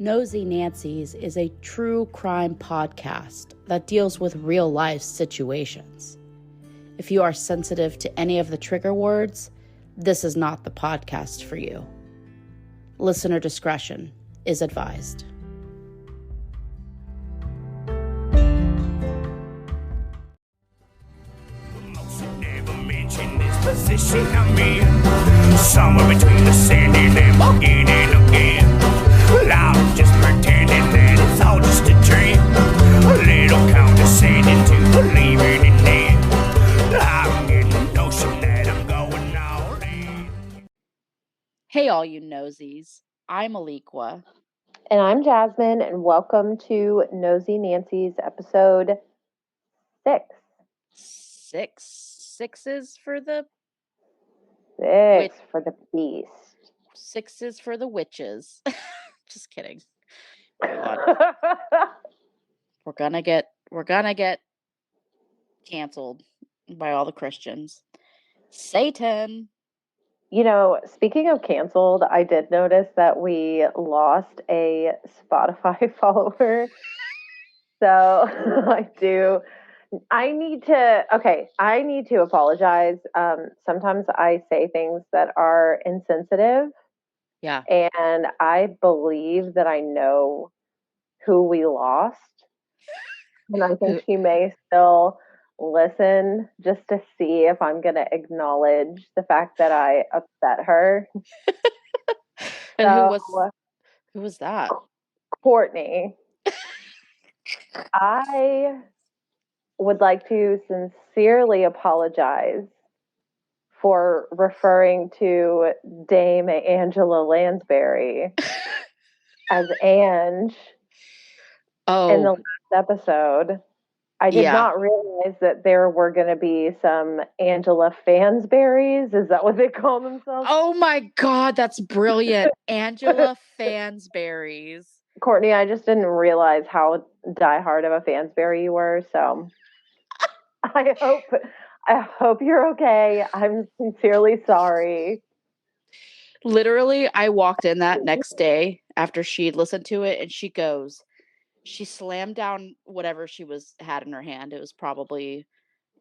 Nosy Nancy's is a true crime podcast that deals with real life situations. If you are sensitive to any of the trigger words, this is not the podcast for you. Listener discretion is advised. Position I'm in, somewhere between the sending and beginning again. Well, I'm just pretending that it's all just a dream, a little condescending to believing in it. I'm getting the notion that I'm going all in. Hey, all you nosies. I'm Alequah. And I'm Jasmine, and welcome to Nosy Nancy's episode 6. Sixes for the... 6 for the beast. 6 for the witches. Just kidding. God. We're gonna get canceled by all the Christians. Satan. You know, speaking of canceled, I did notice that we lost a Spotify follower. So I need to apologize. Sometimes I say things that are insensitive. Yeah. And I believe that I know who we lost. And I think she may still listen just to see if I'm going to acknowledge the fact that I upset her. And who was that? Courtney. I would like to sincerely apologize for referring to Dame Angela Lansbury as Ange in the last episode. I did not realize that there were going to be some Angela Fansberries. Is that what they call themselves? Oh my God, that's brilliant. Angela Fansberries. Courtney, I just didn't realize how diehard of a Fansberry you were, so I hope you're okay. I'm sincerely sorry. Literally, I walked in that next day after she'd listened to it, and she slammed down whatever had in her hand. It was probably,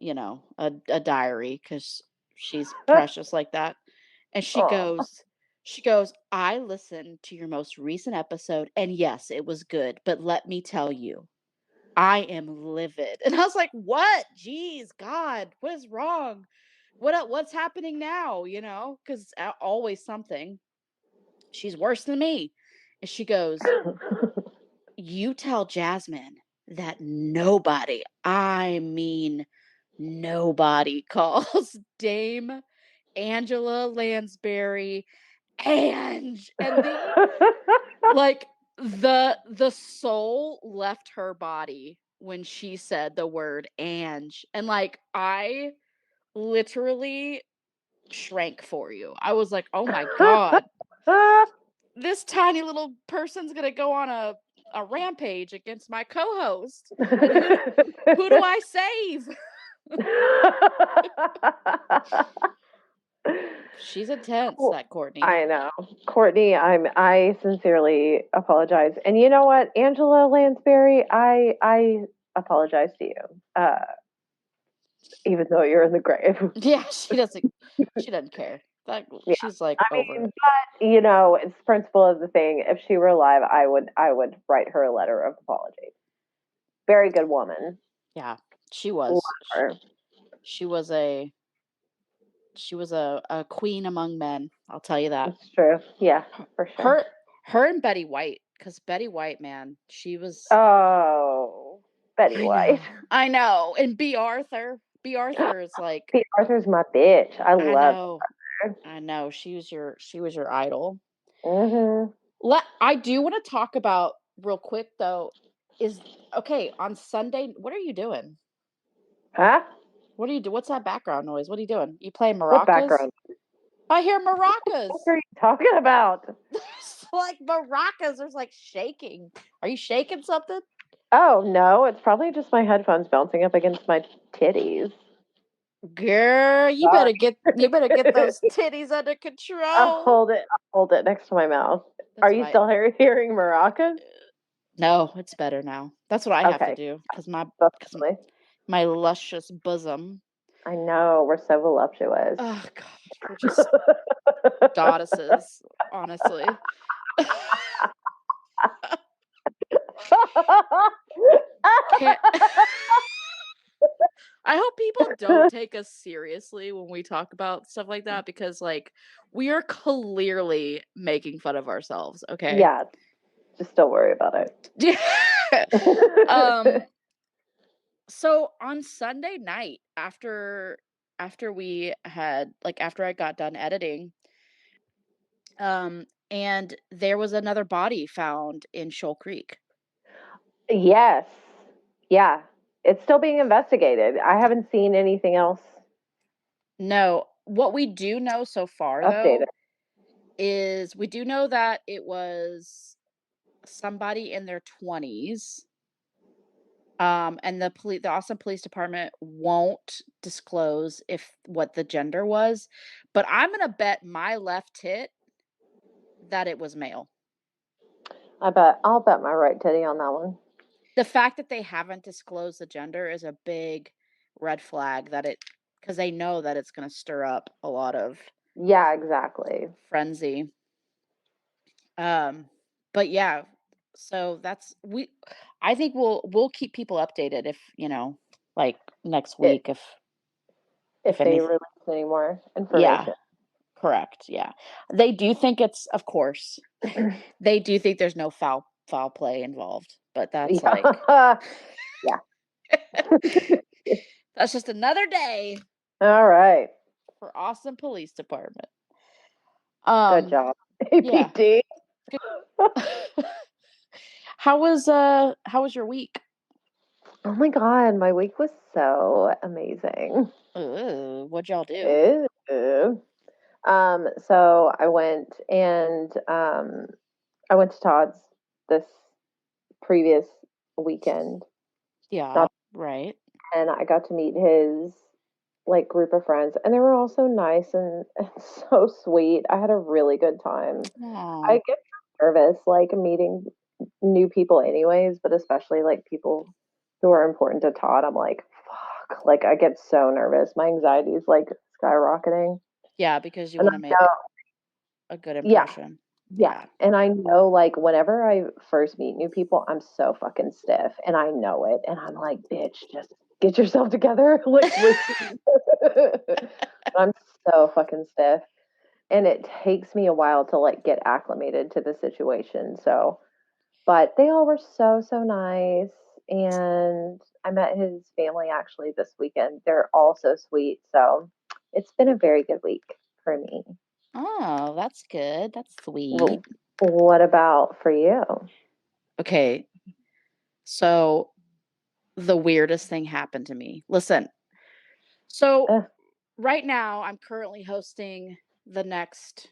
a diary, because she's precious like that. And she goes, I listened to your most recent episode, and yes, it was good, but let me tell you, I am livid. And I was like, what? Jeez, God, what is wrong? What's happening now? Because always something. She's worse than me. And she goes, you tell Jasmine that nobody, I mean nobody, calls Dame Angela Lansbury Ange. And the soul left her body when she said the word Ange. And I literally shrank for you. I was like, oh my God. This tiny little person's gonna go on a rampage against my co-host. Who do I save? She's intense, that Courtney. I know. Courtney, I sincerely apologize. And you know what, Angela Lansbury, I apologize to you. Even though you're in the grave. Yeah, she doesn't care. She's over it. But it's the principle of the thing. If she were alive, I would write her a letter of apology. Very good woman. Yeah, she was. She was a queen among men. I'll tell you that. It's true. Yeah, for sure. Her and Betty White, because Betty White, man, she was. Oh, Betty White. I know, and B. Arthur. B. Arthur is like. B. Arthur's my bitch. I love her. I know. She was your idol. Mm-hmm. I do want to talk about real quick though. On Sunday? What are you doing? Huh? What do you do? What's that background noise? What are you doing? You playing maracas? What background? I hear maracas. What are you talking about? It's like maracas. There's like shaking. Are you shaking something? Oh no, it's probably just my headphones bouncing up against my titties. Girl, you better get those titties under control. I'll hold it next to my mouth. Are That's what you I still hearing maracas? No, it's better now. That's what I have to Okay, do that's because lovely. my luscious bosom. I know, we're so voluptuous. Oh gosh, we're just goddesses, honestly. Can't I hope people don't take us seriously when we talk about stuff like that because, like, we are clearly making fun of ourselves, okay? Yeah, just don't worry about it. Um, so on Sunday night after we had like, after I got done editing, and there was another body found in Shoal Creek. Yes. Yeah. It's still being investigated. I haven't seen anything else No, what we do know so far, updated. though, is we do know that it was somebody in their 20s. And the Austin Police Department won't disclose if what the gender was, but I'm gonna bet my left tit that it was male. I'll bet my right titty on that one. The fact that they haven't disclosed the gender is a big red flag that because they know that it's gonna stir up a lot of Yeah, exactly. frenzy. Um, but yeah, so I think we'll keep people updated if, like next It, week if if they anything. release any more Yeah, information. correct. Yeah. They do think it's of course. They do think there's no foul play involved, but that's like Yeah. Yeah. that's just another day All right. for Austin Police Department. Good Um, job. yeah. APD. How was your week? Oh my God, my week was so amazing. Ooh, what'd y'all do? Ew. So I went to Todd's this previous weekend, Yeah, not, right. and I got to meet his like group of friends, and they were all so nice and so sweet. I had a really good time. I Oh, get nervous like meeting new people anyways, but especially like people who are important to Todd. I'm like, fuck, like I get so nervous. My anxiety is like skyrocketing. yeah, because you And want I to know, make a good yeah, impression. yeah. Yeah. And I know like whenever I first meet new people, I'm so fucking stiff and I know it. And I'm like, bitch, just get yourself together. Like listen. I'm so fucking stiff. And it takes me a while to like get acclimated to the situation. So but they all were so, so nice. And I met his family actually this weekend. They're all so sweet. So it's been a very good week for me. Oh, that's good. That's sweet. What about for you? Okay, so the weirdest thing happened to me. Listen, so Ugh, right now I'm currently hosting the next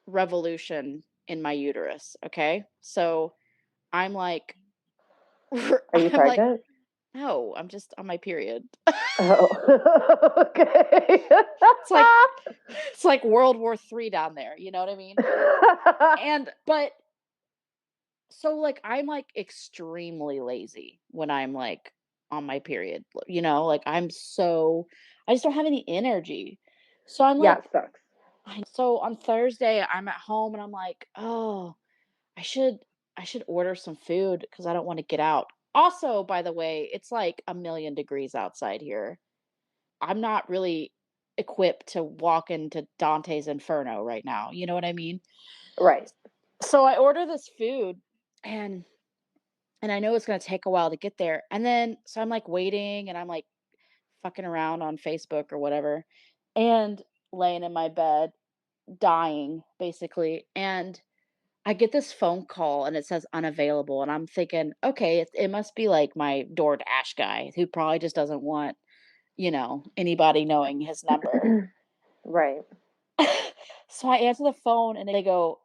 revolution in my uterus. Okay, so I'm like, are you I'm like, pregnant? no, I'm just on my period. Oh, okay. It's like it's like World War III down there. You know what I mean? But so, like, I'm, like, extremely lazy when I'm, like, on my period, like, I just don't have any energy. So I'm Yeah, like it sucks. so on Thursday, I'm at home and I'm like, "Oh, I should I should order some food because I don't wanna get out." Also, by the way, it's, like, a million degrees outside here. I'm not really equipped to walk into Dante's Inferno right now, you know what I mean? Right. So I order this food and I know it's gonna take a while to get there. And then so I'm like waiting and I'm like fucking around on Facebook or whatever and laying in my bed, dying basically. And I get this phone call and it says unavailable. And I'm thinking, okay, it must be like my DoorDash guy who probably just doesn't want, anybody knowing his number. Right. So I answer the phone and they go,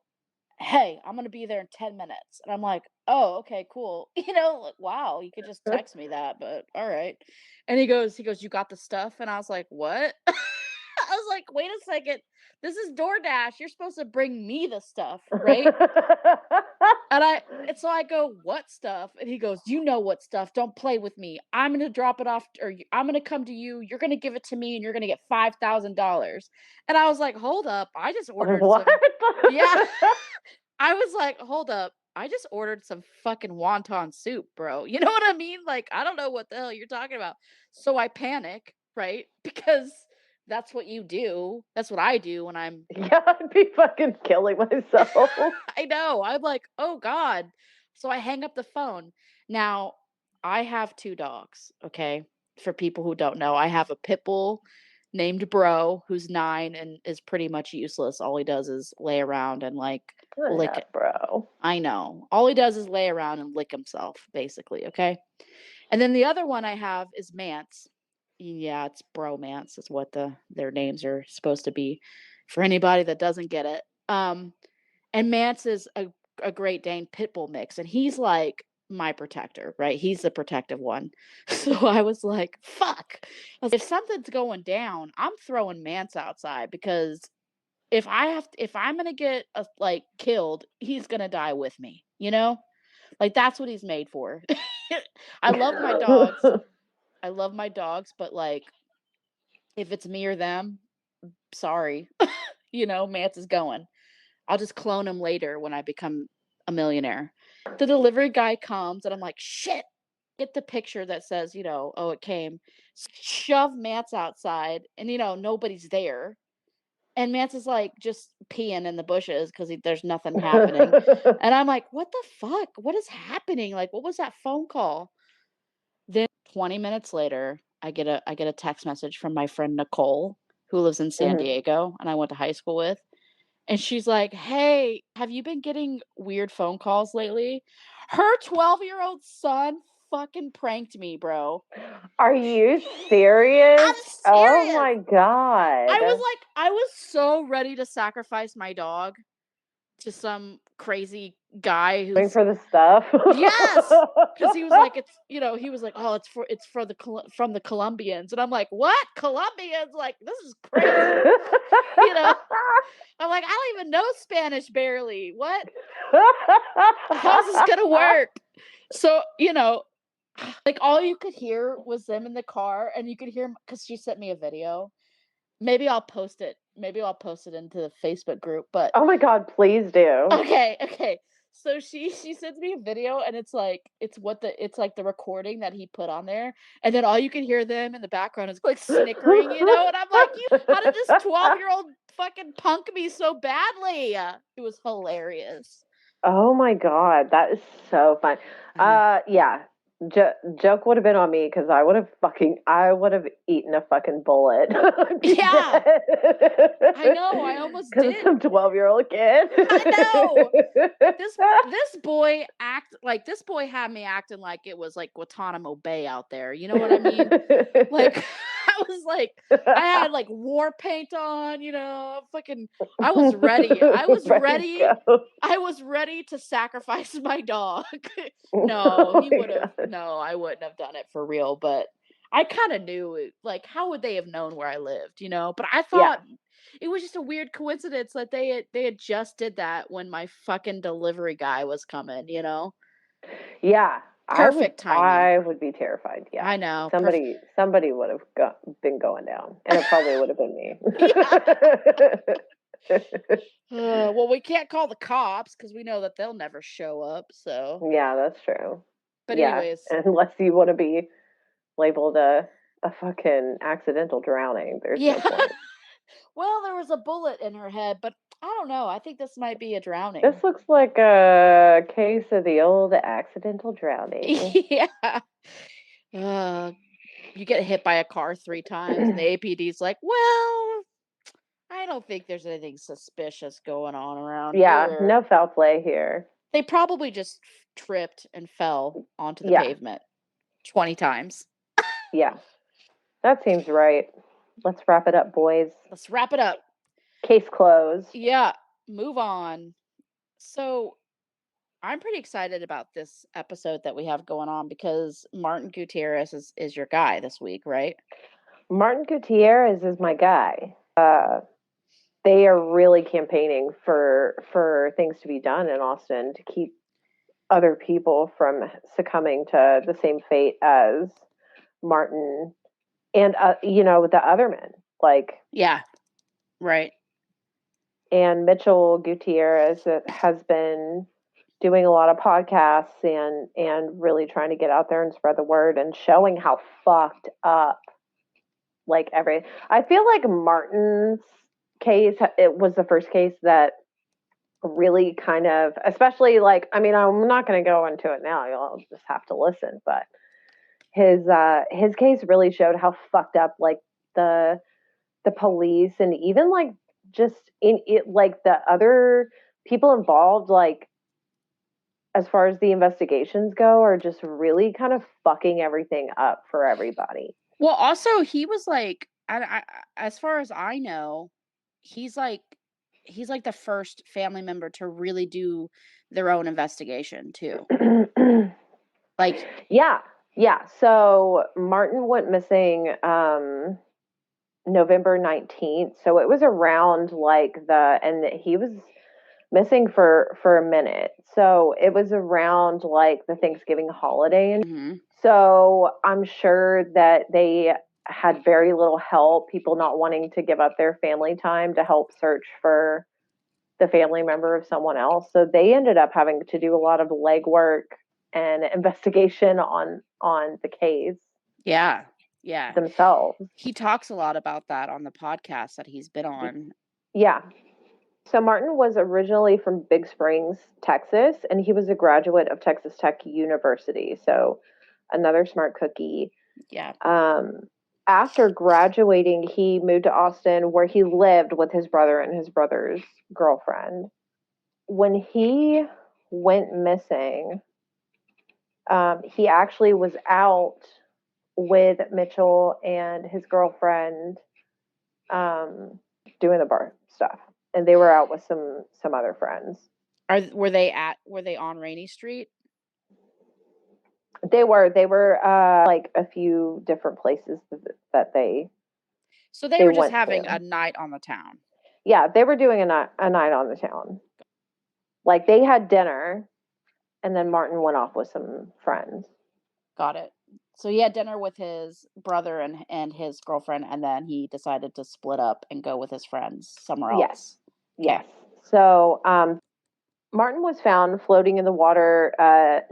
"Hey, I'm gonna be there in 10 minutes." And I'm like, "Oh, okay, cool." Like, wow, you could just text me that, but all right. And he goes, "You got the stuff?" And I was like, "What?" I was like, wait a second. This is DoorDash. You're supposed to bring me the stuff, right? And so I go, what stuff? And he goes, you know what stuff? Don't play with me. I'm gonna drop it off, I'm gonna come to you. You're gonna give it to me, and you're gonna get $5,000. And I was like, hold up, I just ordered What? some. Yeah, I was like, hold up, I just ordered some fucking wonton soup, bro. You know what I mean? Like, I don't know what the hell you're talking about. So I panic, right? Because that's what you do. That's what I do when I'm Yeah, I'd be fucking killing myself. I know. I'm like, "Oh god." So I hang up the phone. Now, I have 2 dogs, okay? For people who don't know, I have a pit bull named Bro who's 9 and is pretty much useless. All he does is lay around and like Good lick enough, it. bro. I know. All he does is lay around and lick himself, basically, okay? And then the other one I have is Mance. Yeah, it's Bromance is what their names are supposed to be for anybody that doesn't get it. And Mance is a Great Dane pit bull mix, and he's like my protector, right? He's the protective one. So I was like, fuck. I was like, if something's going down, I'm throwing Mance outside because if I'm gonna get like killed, he's gonna die with me, you know? Like that's what he's made for. I love my dogs. I love my dogs, but like if it's me or them, sorry. Mance is going. I'll just clone him later when I become a millionaire. The delivery guy comes and I'm like, shit, get the picture that says, oh, it came. Shove Mance outside and, nobody's there. And Mance is like just peeing in the bushes because there's nothing happening. And I'm like, what the fuck? What is happening? Like, what was that phone call? Then 20 minutes later, I get a text message from my friend Nicole, who lives in San Diego and I went to high school with. And she's like, "Hey, have you been getting weird phone calls lately?" Her 12-year-old son fucking pranked me, bro. Are you serious? I'm Oh serious. my god. I was so ready to sacrifice my dog to some crazy guy Going who's for the stuff. yes, because he was like, he was like, oh, it's for from the Colombians, and I'm like, what Colombians? Like this is crazy, you know. I'm like, I don't even know Spanish barely. What? How's this gonna work? So, like all you could hear was them in the car, and you could hear because she sent me a video. Maybe I'll post it. Maybe I'll post it into the Facebook group. But Oh my god, please do. okay. So she sends me a video, and it's like it's like the recording that he put on there, and then all you can hear them in the background is like snickering, And I'm like, how did this 12-year-old fucking punk me so badly? It was hilarious. Oh my god, that is so fun. Yeah. Joke would have been on me because I would have eaten a fucking bullet. Yeah. I know, I almost Because did. some 12-year-old kid. I know. This boy had me acting like it was like Guantanamo Bay out there. You know what I mean? Like I had like war paint on, fucking I was ready. I was ready. I was ready to sacrifice my dog. No, he would have no, I wouldn't have done it for real, but I kind of knew it. Like how would they have known where I lived, But I thought it was just a weird coincidence that they had just did that when my fucking delivery guy was coming, Yeah. Perfect timing. I would be terrified. Yeah. I know. Somebody would have been going down, and it probably would have been me. Well, we can't call the cops because we know that they'll never show up. So yeah, that's true. But yeah, anyways, unless you want to be labeled a fucking accidental drowning, there's no point. Well, there was a bullet in her head, but I don't know. I think this might be a drowning. This looks like a case of the old accidental drowning. Yeah. You get hit by a car 3 times, and the APD's like, well, I don't think there's anything suspicious going on around here. No foul play here. They probably just tripped and fell onto the pavement 20 times. Yeah. That seems right. Let's wrap it up, boys. Let's wrap it up. Case closed. Yeah, move on. So, I'm pretty excited about this episode that we have going on because Martin Gutierrez is your guy this week, right? Martin Gutierrez is my guy. they are really campaigning for things to be done in Austin to keep other people from succumbing to the same fate as Martin and the other men, like Yeah. Right. and Mitchell Gutierrez has been doing a lot of podcasts and really trying to get out there and spread the word and showing how fucked up I feel like Martin's case, it was the first case that really kind of, especially I'm not going to go into it now, you'll just have to listen, but his case really showed how fucked up the the police and even just in it, the other people involved, as far as the investigations go, are just really kind of fucking everything up for everybody. Well, also he was as far as I know, he's like the first family member to really do their own investigation too. Like, yeah. So Martin went missing November 19th. So it was around and he was missing for a minute. So it was around the Thanksgiving holiday. mhm. So I'm sure that they had very little help, people not wanting to give up their family time to help search for the family member of someone else. So they ended up having to do a lot of legwork and investigation on the case. Yeah. Yeah. Themselves. He talks a lot about that on the podcast that he's been on. Yeah. So Martin was originally from Big Springs, Texas, and he was a graduate of Texas Tech University. So another smart cookie. Yeah. After graduating, he moved to Austin, where he lived with his brother and his brother's girlfriend. When he went missing, he actually was out with Mitchell and his girlfriend doing the bar stuff, and they were out with some other friends. Were they on Rainy Street? They were a few different places that they. So they were just having a night on the town. Yeah, they were doing a night on the town. Like they had dinner, and then Martin went off with some friends. Got it. So he had dinner with his brother and his girlfriend, and then he decided to split up and go with his friends somewhere else. Yes. So Martin was found floating in the water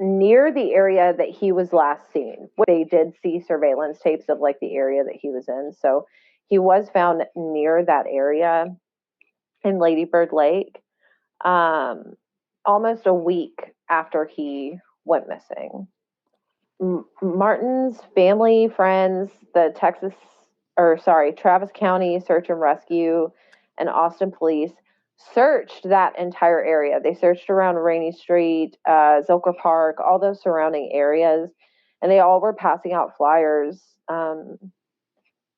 near the area that he was last seen. They did see surveillance tapes of the area that he was in. So he was found near that area in Lady Bird Lake almost a week after he went missing. Martin's family, friends, the Travis County Search and Rescue and Austin Police searched that entire area. They searched around Rainy Street, Zilker Park, all those surrounding areas, and they all were passing out flyers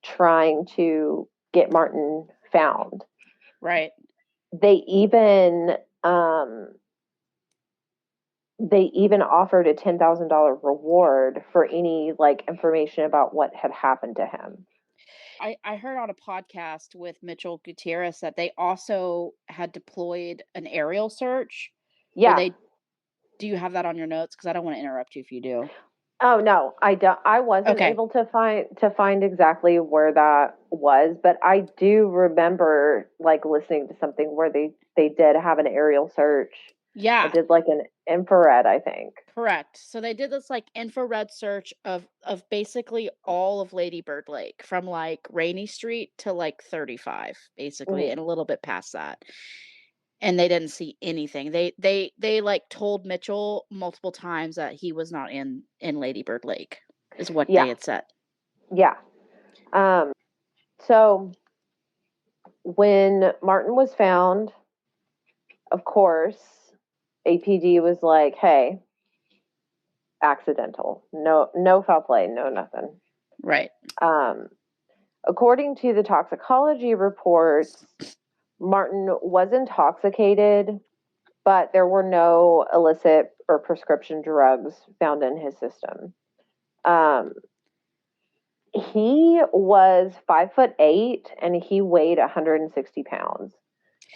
trying to get Martin found. Right. They even offered a $10,000 reward for any information about what had happened to him. I heard on a podcast with Mitchell Gutierrez that they also had deployed an aerial search. Yeah. Do you have that on your notes? Because I don't want to interrupt you if you do. Oh no, I don't. I wasn't able to find exactly where that was, but I do remember listening to something where they did have an aerial search. Yeah. They did an infrared, I think. Correct. So they did this infrared search of basically all of Lady Bird Lake from Rainy Street to 35 basically, and a little bit past that. And they didn't see anything. They told Mitchell multiple times that he was not in Lady Bird Lake, is what they had said. Yeah. So when Martin was found, of course, APD was like, "Hey, accidental. No foul play, no nothing." Right. According to the toxicology reports, Martin was intoxicated, but there were no illicit or prescription drugs found in his system. He was 5'8" and he weighed 160 pounds.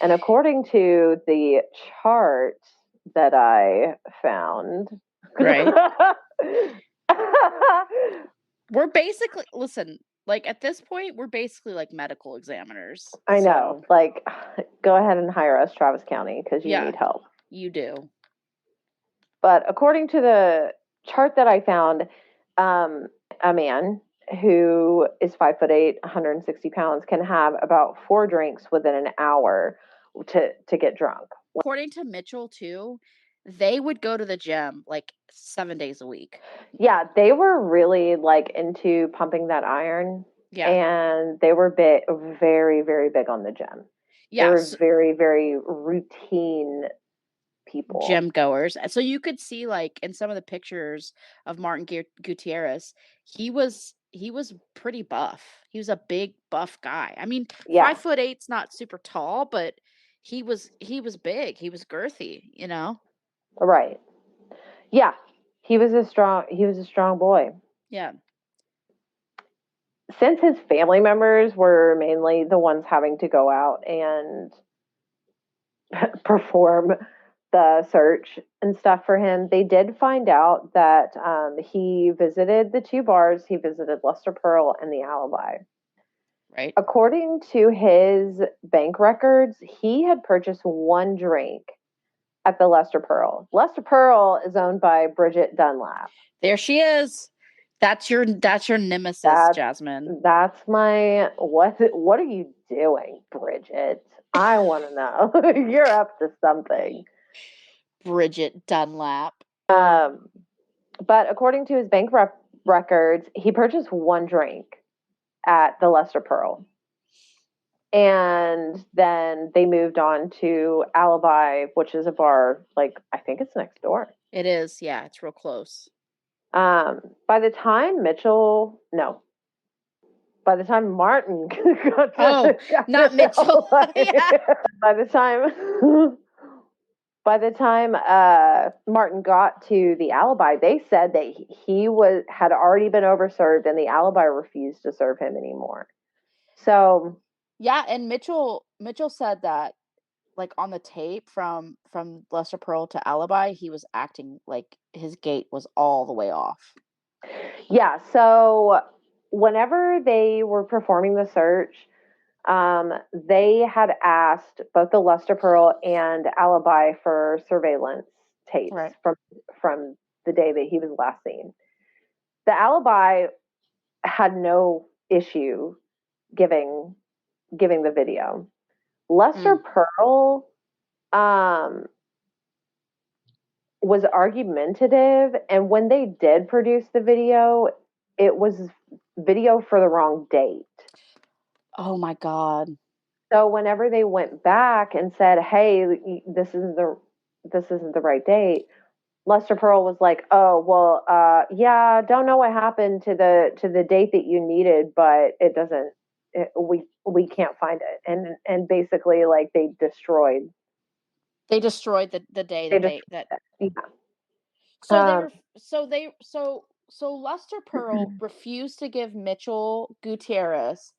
And according to the chart that I found, Right. We're basically, listen, like at this point, we're basically like medical examiners. I know, So, like, go ahead and hire us, Travis County, because you yeah, need help. you do. But according to the chart that I found, a man who is 5'8", 160 pounds can have about 4 drinks within an hour to get drunk. According to Mitchell, too, they would go to the gym like 7 days a week. Yeah, they were really like into pumping that iron. Yeah. And they were very, very big on the gym. Yeah. They were very, very routine people. Gym goers. So you could see, like, in some of the pictures of Martin Gutierrez, he was pretty buff. He was a big buff guy. I mean, Yeah. 5'8's not super tall, but he was big. He was girthy, you know? Right. Yeah. He was a strong boy. Yeah. Since his family members were mainly the ones having to go out and perform the search and stuff for him, they did find out that he visited the 2 bars. He visited Lester Pearl and the Alibi. Right. According to his bank records, he had purchased 1 drink at the Lester Pearl. Lester Pearl is owned by Bridget Dunlap. There she is. That's your nemesis, Jasmine. That's my what are you doing, Bridget? I want to know. You're up to something. Bridget Dunlap. But according to his bank records, he purchased 1 drink at the Lester Pearl. And then they moved on to Alibi, which is a bar, like, I think it's next door. It is, yeah, it's real close. By the time Martin not Mitchell. Yeah. By the time Martin got to the Alibi, they said that he had already been overserved, and the Alibi refused to serve him anymore. So yeah, and Mitchell said that, like, on the tape from Lester Pearl to Alibi, he was acting like his gait was all the way off. Yeah, so whenever they were performing the search, they had asked both the Lester Pearl and Alibi for surveillance tapes from the day that he was last seen. The Alibi had no issue giving the video. Lester Pearl was argumentative, and when they did produce the video, it was video for the wrong date. Oh my God. So whenever they went back and said, "Hey, this isn't the right date," Lester Pearl was like, "Oh, well, yeah, don't know what happened to the date that you needed, but it doesn't. We can't find it." And basically, like, they destroyed the day that. Yeah. So Lester Pearl refused to give Mitchell Gutierrez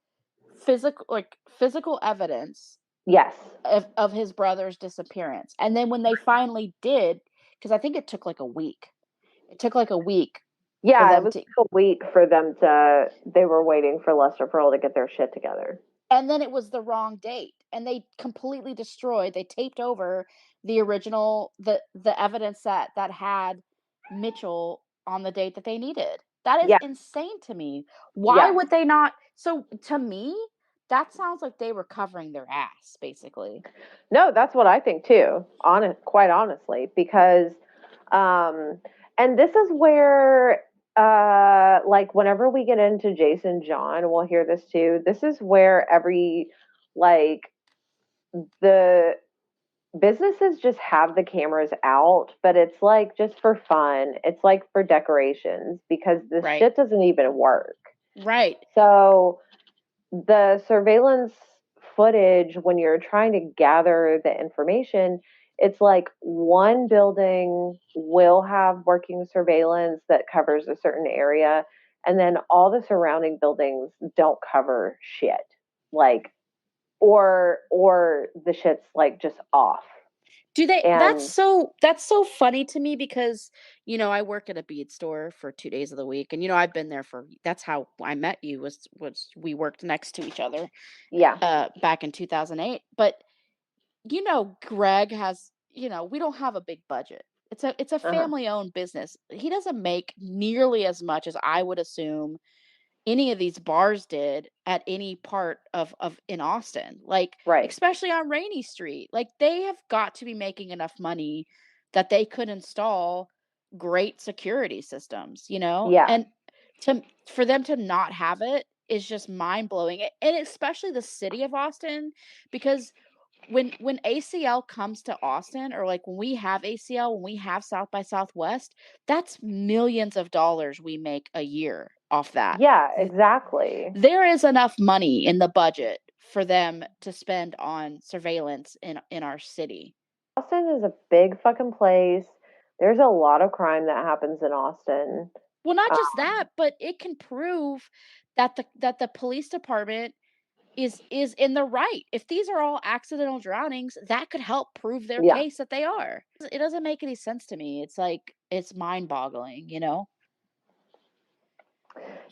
physical evidence, yes, of his brother's disappearance. And then when they finally did, because I think it took like a week. It took like a week. Yeah, it was a week for them to. They were waiting for Lester Pearl to get their shit together. And then it was the wrong date, and they completely destroyed. They taped over the original, the evidence that had Mitchell on the date that they needed. That is insane to me. Why would they not? So to me, that sounds like they were covering their ass, basically. No, that's what I think too. Quite honestly, because, and this is where, like, whenever we get into Jason John, we'll hear this too. This is where the businesses just have the cameras out, but it's like just for fun. It's like for decorations, because this shit doesn't even work. Right. So the surveillance footage, when you're trying to gather the information, it's like one building will have working surveillance that covers a certain area, and then all the surrounding buildings don't cover shit. Like, or the shit's like just off. Do they? And That's so funny to me because, I work at a bead store for 2 days of the week, and, I've been there for that's how I met you was we worked next to each other, yeah, back in 2008. But, Greg has, we don't have a big budget. It's a uh-huh. family-owned business. He doesn't make nearly as much as I would assume any of these bars did at any part of in Austin, like, Right. especially on Rainy Street. Like, they have got to be making enough money that they could install great security systems, Yeah. and for them to not have it is just mind-blowing, and especially the city of Austin, because when ACL comes to Austin, or like when we have ACL, when we have South by Southwest, that's millions of dollars we make a year off that. Yeah, exactly. There is enough money in the budget for them to spend on surveillance in our city. Austin is a big fucking place. There's a lot of crime that happens in Austin. Well, not Uh, just that, but it can prove that the police department is in the right. If these are all accidental drownings, that could help prove their yeah. case that they are. It doesn't make any sense to me. It's like it's mind-boggling.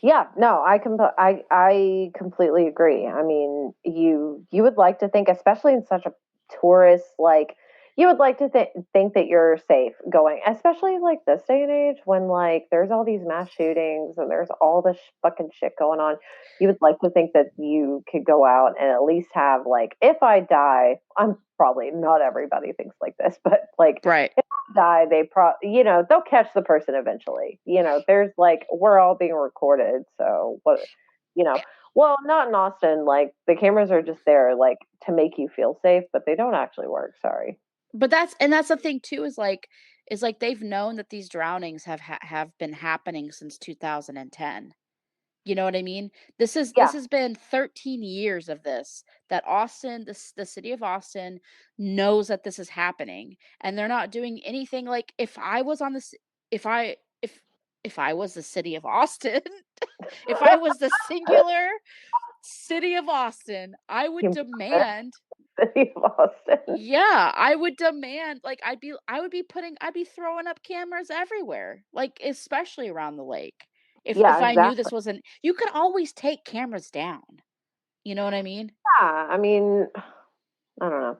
Yeah, no, I completely agree. I mean, you would like to think, especially in such a tourist, like, you would like to think that you're safe going, especially like this day and age when like there's all these mass shootings and there's all this fucking shit going on. You would like to think that you could go out and at least have, like, if I die, I'm probably not everybody thinks like this, but like, Right. die, they'll catch the person eventually. There's like, we're all being recorded, so what, you know. Well, not in Austin. Like, the cameras are just there, like, to make you feel safe, but they don't actually work. Sorry. But that's the thing too, is like they've known that these drownings have been happening since 2010. You know what I mean? This Yeah. has been 13 years of this, that Austin, the city of Austin knows that this is happening, and they're not doing anything. Like, if I was on this if I was the city of Austin, if I was the singular city of Austin, I would demand. City of Austin. Yeah, I would demand, like, I'd be throwing up cameras everywhere, like, especially around the lake. If Yeah, I knew exactly. this wasn't, you could always take cameras down. You know what I mean? Yeah, I mean, I don't know.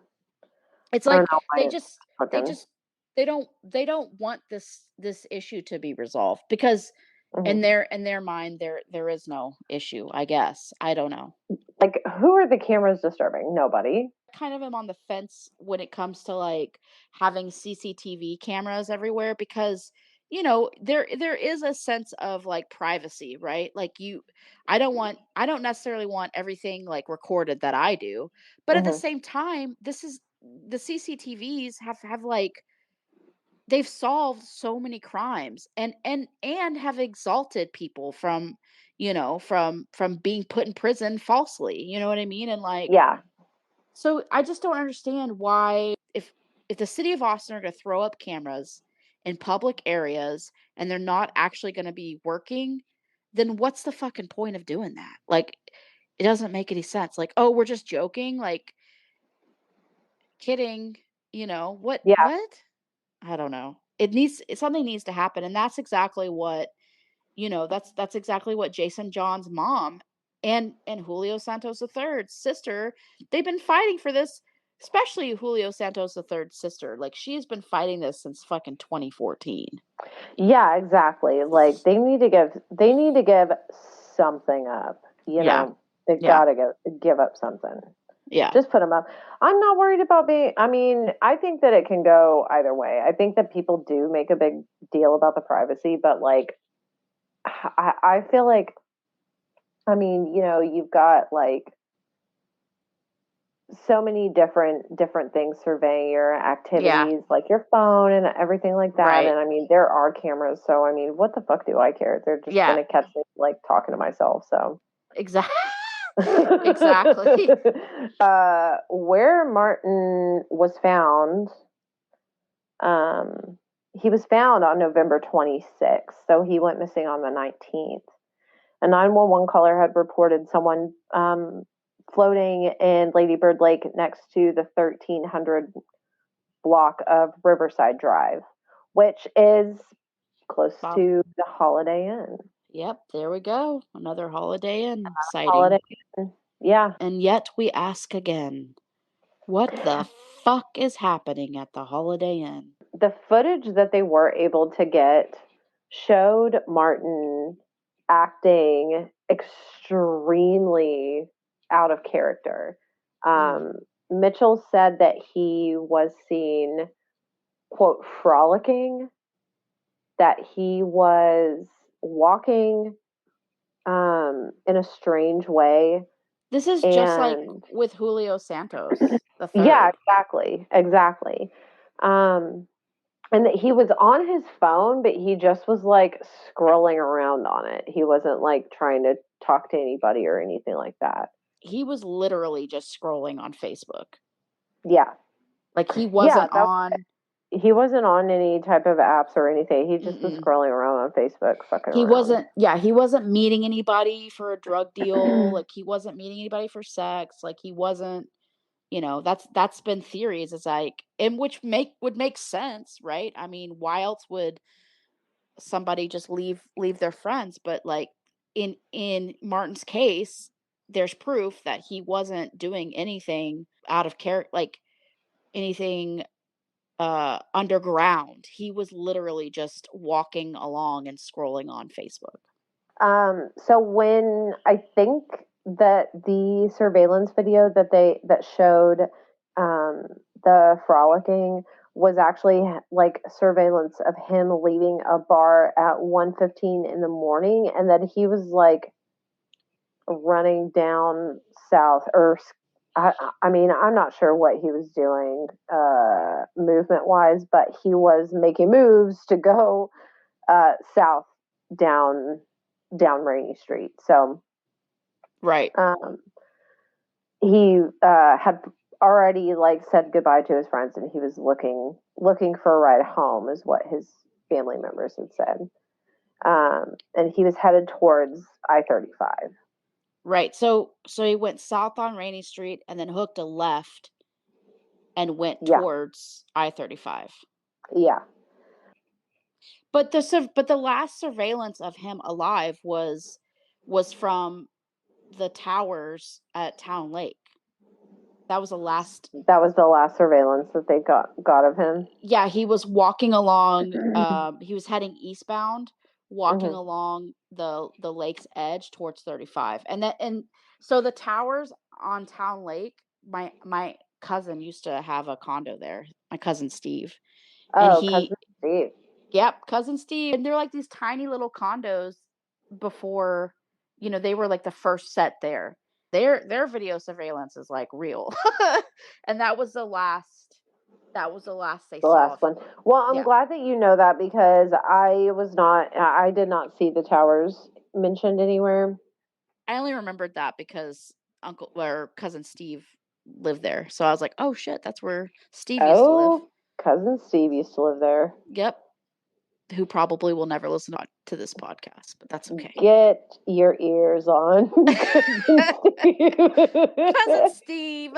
It's I don't like know why they it's just they looking. just they don't want this issue to be resolved, because Mhm. in their mind there is no issue, I guess. I don't know. Like, who are the cameras disturbing? Nobody. Kind of am on the fence when it comes to, like, having CCTV cameras everywhere, because there is a sense of, like, privacy, right? Like, I don't necessarily want everything, like, recorded that I do, but at the Hmm. same time, this is the CCTVs have, like, they've solved so many crimes, and have exalted people from, from being put in prison falsely, you know what I mean? And, like, Yeah. so I just don't understand why, if the city of Austin are going to throw up cameras in public areas and they're not actually going to be working, then what's the fucking point of doing that? Like, it doesn't make any sense. Like, oh, we're just joking, like, kidding, what Yeah. what? I don't know. Something needs to happen, and that's exactly what, that's exactly what Jason John's mom and Julio Santos III's sister, they've been fighting for this, especially Julio Santos III's sister. Like, she has been fighting this since fucking 2014. Yeah, exactly. Like, they need to give something up. Yeah. They've Yeah. got to give up something. Yeah. Just put them up. I'm not worried about being. I mean, I think that it can go either way. I think that people do make a big deal about the privacy, but like, I feel like, I mean, you've got like so many different things surveying your Yeah. activities, like your phone and everything like that. Right. And I mean, there are cameras, so I mean, what the fuck do I care? They're just Yeah. gonna catch me like talking to myself. So, Exactly. Exactly. where Martin was found, he was found on November 26th, so he went missing on the 19th. A 911 caller had reported someone floating in Lady Bird Lake next to the 1300 block of Riverside Drive, which is close to the Holiday Inn. Yep, there we go. Another Holiday Inn sighting. Holiday Inn. Yeah. And yet we ask again, what the fuck is happening at the Holiday Inn? The footage that they were able to get showed Martin acting extremely out of character. Mitchell said that he was seen, quote, frolicking, that he was walking in a strange way. This is just like with Julio Santos, the third. Yeah, exactly. And that he was on his phone, but he just was like scrolling around on it. He wasn't like trying to talk to anybody or anything like that. He was literally just scrolling on Facebook. Yeah. Like he wasn't he wasn't on any type of apps or anything. He just was scrolling around on Facebook, fucking around. He wasn't meeting anybody for a drug deal. Like he wasn't meeting anybody for sex. Like he wasn't, that's been theories. It's like, and which would make sense, right? I mean, why else would somebody just leave their friends? But like in Martin's case, there's proof that he wasn't doing anything out of character, like anything underground. He was literally just walking along and scrolling on Facebook. So when I think that the surveillance video that showed the frolicking was actually like surveillance of him leaving a bar at 1:15 in the morning, and that he was like running down south, or I mean, I'm not sure what he was doing movement wise, but he was making moves to go south down Rainy Street. So right. He had already like said goodbye to his friends, and he was looking for a ride home, is what his family members had said. And he was headed towards I-35. Right. So he went south on Rainy Street and then hooked a left and went towards I-35. Yeah. But the last surveillance of him alive was from the towers at Town Lake. That was the last surveillance that they got of him. Yeah, he was walking along, he was heading eastbound, walking along the lake's edge towards 35. And so the towers on Town Lake, my cousin used to have a condo there, my cousin Steve. Cousin Steve. Yep, cousin Steve. And they're like these tiny little condos before, they were like the first set there. Their video surveillance is like real. And that was the last they saw. The last one. Well, I'm glad that you know that, because I did not see the towers mentioned anywhere. I only remembered that because cousin Steve lived there. So I was like, oh shit, that's where Steve used to live. Cousin Steve used to live there. Yep. Who probably will never listen to this podcast, but that's okay. Get your ears on. Cousin Steve.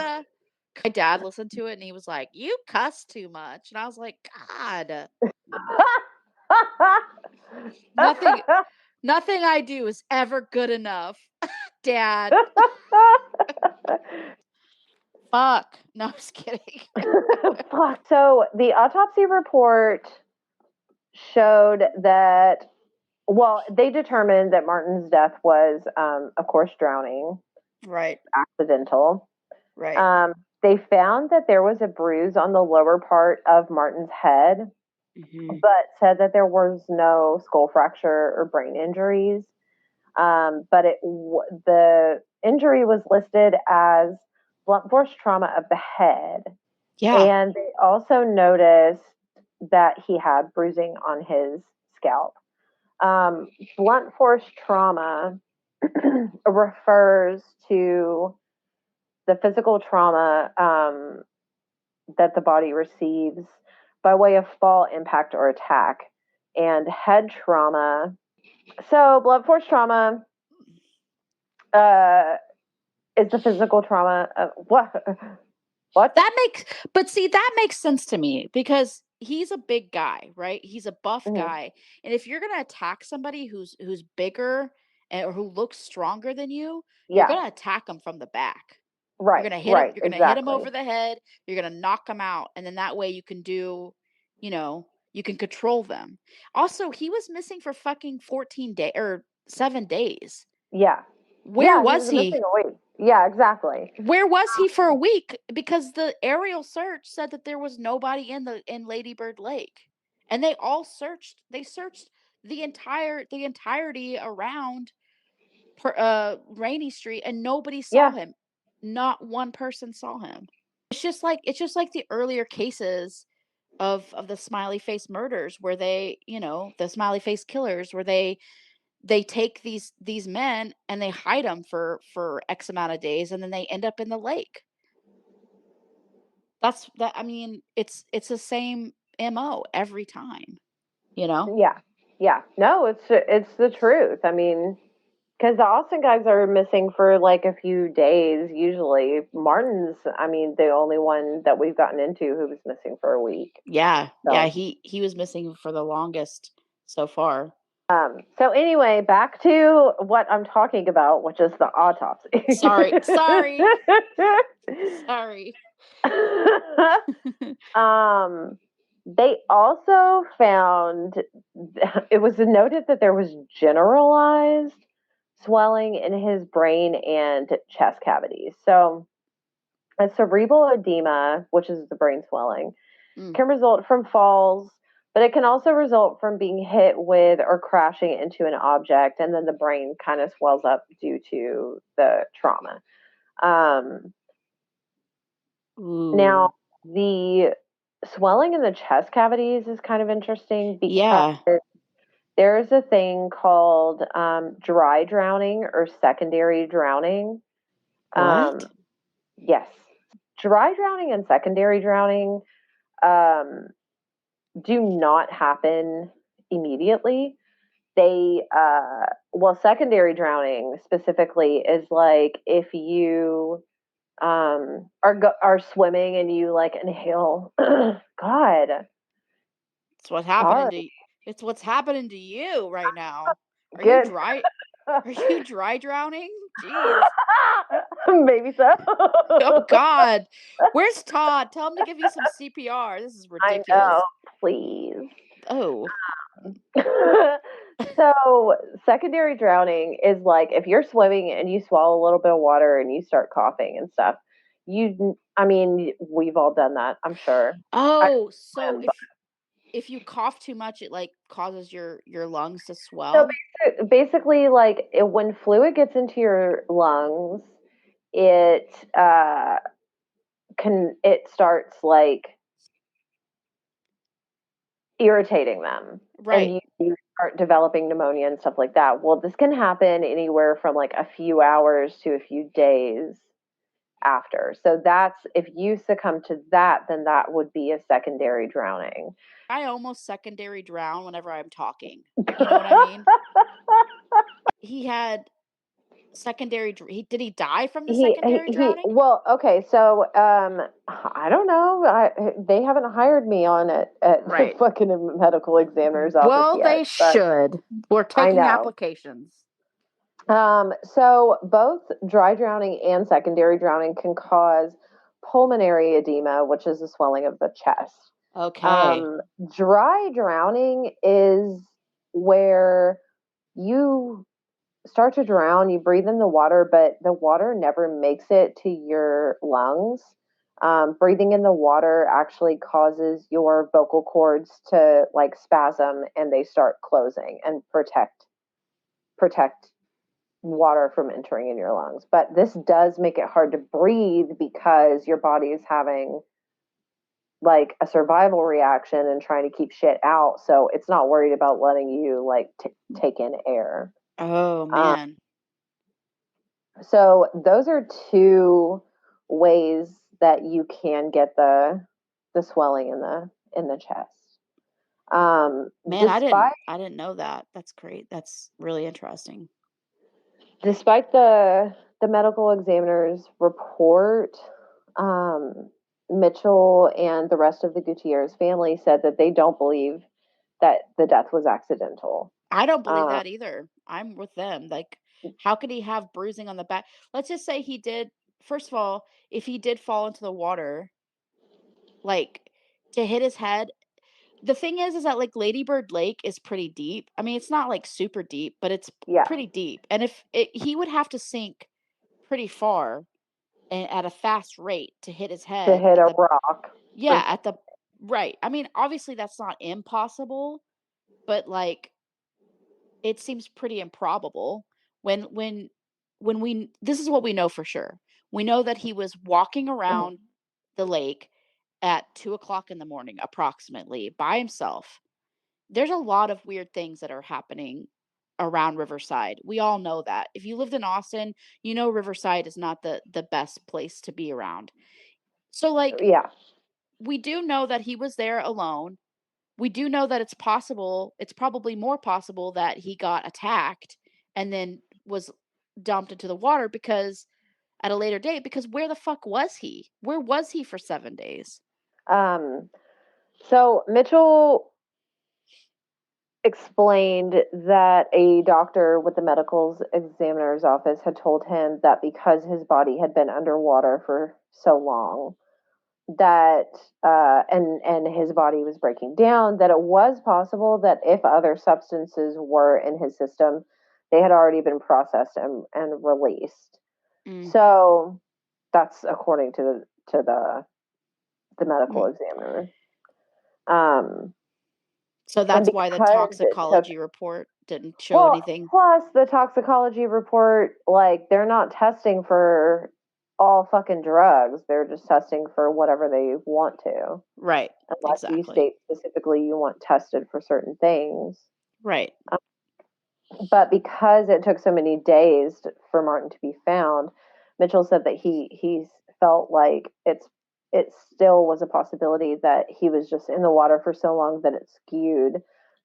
My dad listened to it and he was like, you cuss too much. And I was like, God. Nothing I do is ever good enough, Dad. Fuck. No, I'm just kidding. Fuck. So the autopsy report showed that, they determined that Martin's death was, of course, drowning. Right. Accidental. Right. They found that there was a bruise on the lower part of Martin's head, but said that there was no skull fracture or brain injuries. But the injury was listed as blunt force trauma of the head. Yeah. And they also noticed that he had bruising on his scalp. Blunt force trauma refers to the physical trauma that the body receives by way of fall, impact, or attack. And head trauma. So blunt force trauma Is the physical trauma what? What? That makes sense to me because he's a big guy, right? He's a buff Mhm. guy. And if you're going to attack somebody who's bigger or who looks stronger than you're Yeah. going to attack them from the back. You're Right. going to hit him, Right. you're going to hit him Exactly. over the head, you're going to knock him out, and then that way you can you can control them. Also, he was missing for fucking 14 days or 7 days. Yeah. Where Yeah. He was was missing he? a week. Yeah. Exactly. Where was he for a week? Because the aerial search said that there was nobody in Lady Bird Lake. And they searched the entirety around Rainy Street and nobody saw Yeah. him. Not one person saw him. It's just like the earlier cases of the smiley face murders where the smiley face killers where they take these men and they hide them for X amount of days and then they end up in the lake. I mean, it's the same MO every time, you know? Yeah. Yeah. No, it's the truth. I mean, because the Austin guys are missing for like a few days usually. Martin's, I mean, the only one that we've gotten into who was missing for a week. Yeah. Yeah, So, he was missing for the longest so far. so anyway, back to what I'm talking about, which is the autopsy. Sorry. Sorry. Sorry. um, they also found it was noted that there was generalized swelling in his brain and chest cavities. So, a cerebral edema, which is the brain swelling, Mm. can result from falls, but it can also result from being hit with or crashing into an object, and then the brain kind of swells up due to the trauma. Um, Now, Ooh. the swelling in the chest cavities is kind of interesting because Yeah. there is a thing called dry drowning or secondary drowning. Um, What? yes, dry drowning and secondary drowning um, do not happen immediately. Well, secondary drowning specifically is like if you are swimming and you like inhale. God, It's what sorry. happening to it's what's happening to you right now. Are you Good. dry are you dry drowning? Jeez. Maybe so. Oh God. Where's Todd? Tell him to give you some CPR. This is I know. ridiculous. Please. Oh. So, secondary drowning is like if you're swimming and you swallow a little bit of water and you start coughing and stuff. I mean, we've all done that, I'm sure. I Oh, so swim, if you cough too much, it like causes your lungs to so swell. basically, like when fluid gets into your lungs, it it starts like irritating them, and Right. you start developing pneumonia and stuff like that. Well, this can happen anywhere from like a few hours to a few days after. So that's if you succumb to that, then that would be a secondary drowning. I almost secondary drown whenever I'm talking. You know what I mean? He had did he die from the secondary drowning? well, okay, so I don't know. They haven't hired me on it at the Right. fucking medical examiner's office Well, yet, they but should. We're I taking know. applications. So both dry drowning and secondary drowning can cause pulmonary edema, which is the swelling of the chest. Okay. Um, Dry drowning is where you start to drown, you breathe in the water, but the water never makes it to your lungs. Breathing in the water actually causes your vocal cords to like spasm and they start closing and protect water from entering in your lungs. But this does make it hard to breathe because your body is having like a survival reaction and trying to keep shit out. So it's not worried about letting you like take in air. Oh Um, man. so those are two ways that you can get the swelling in the chest. Man, Despite I didn't know that. That's great. That's really interesting. Despite the medical examiner's report, Mitchell and the rest of the Gutierrez family said that they don't believe that the death was accidental. I don't believe Um, that either. I'm with them. Like, how could he have bruising on the back? Let's just say he did. First of all, if he did fall into the water, like to hit his head, the thing is that like Lady Bird Lake is pretty deep. I mean, it's not like super deep, but it's yeah, pretty deep. And if he would have to sink pretty far and at a fast rate to hit his to head hit at a the rock. For yeah, at the right. I mean, obviously that's not impossible, but like it seems pretty improbable when we this is what we know for sure. We know that he was walking Mhm. around the lake at 2 o'clock in the morning, approximately, by himself. There's a lot of weird things that are happening around Riverside. We all know that. If you lived in Austin, you know Riverside is not the best place to be around. So like Yeah. we do know that he was there alone. We do know that it's possible, it's probably more possible that he got attacked and then was dumped into the water because at a later date, because where the fuck was he? Where was he for 7 days? Um, so Mitchell explained that a doctor with the medical examiner's office had told him that because his body had been underwater for so long, that and his body was breaking down, that it was possible that if other substances were in his system, they had already been processed and released. Mm, So that's according to the medical mm. examiner. Um, So and that's why the because it took toxicology report didn't show Well, anything. plus the toxicology report, like they're not testing for all fucking drugs. They're just testing for whatever they want to, Right. unless you Exactly. state specifically you want tested for certain things. Right. But because it took so many days for Martin to be found, Mitchell said that he's felt like it still was a possibility that he was just in the water for so long that it skewed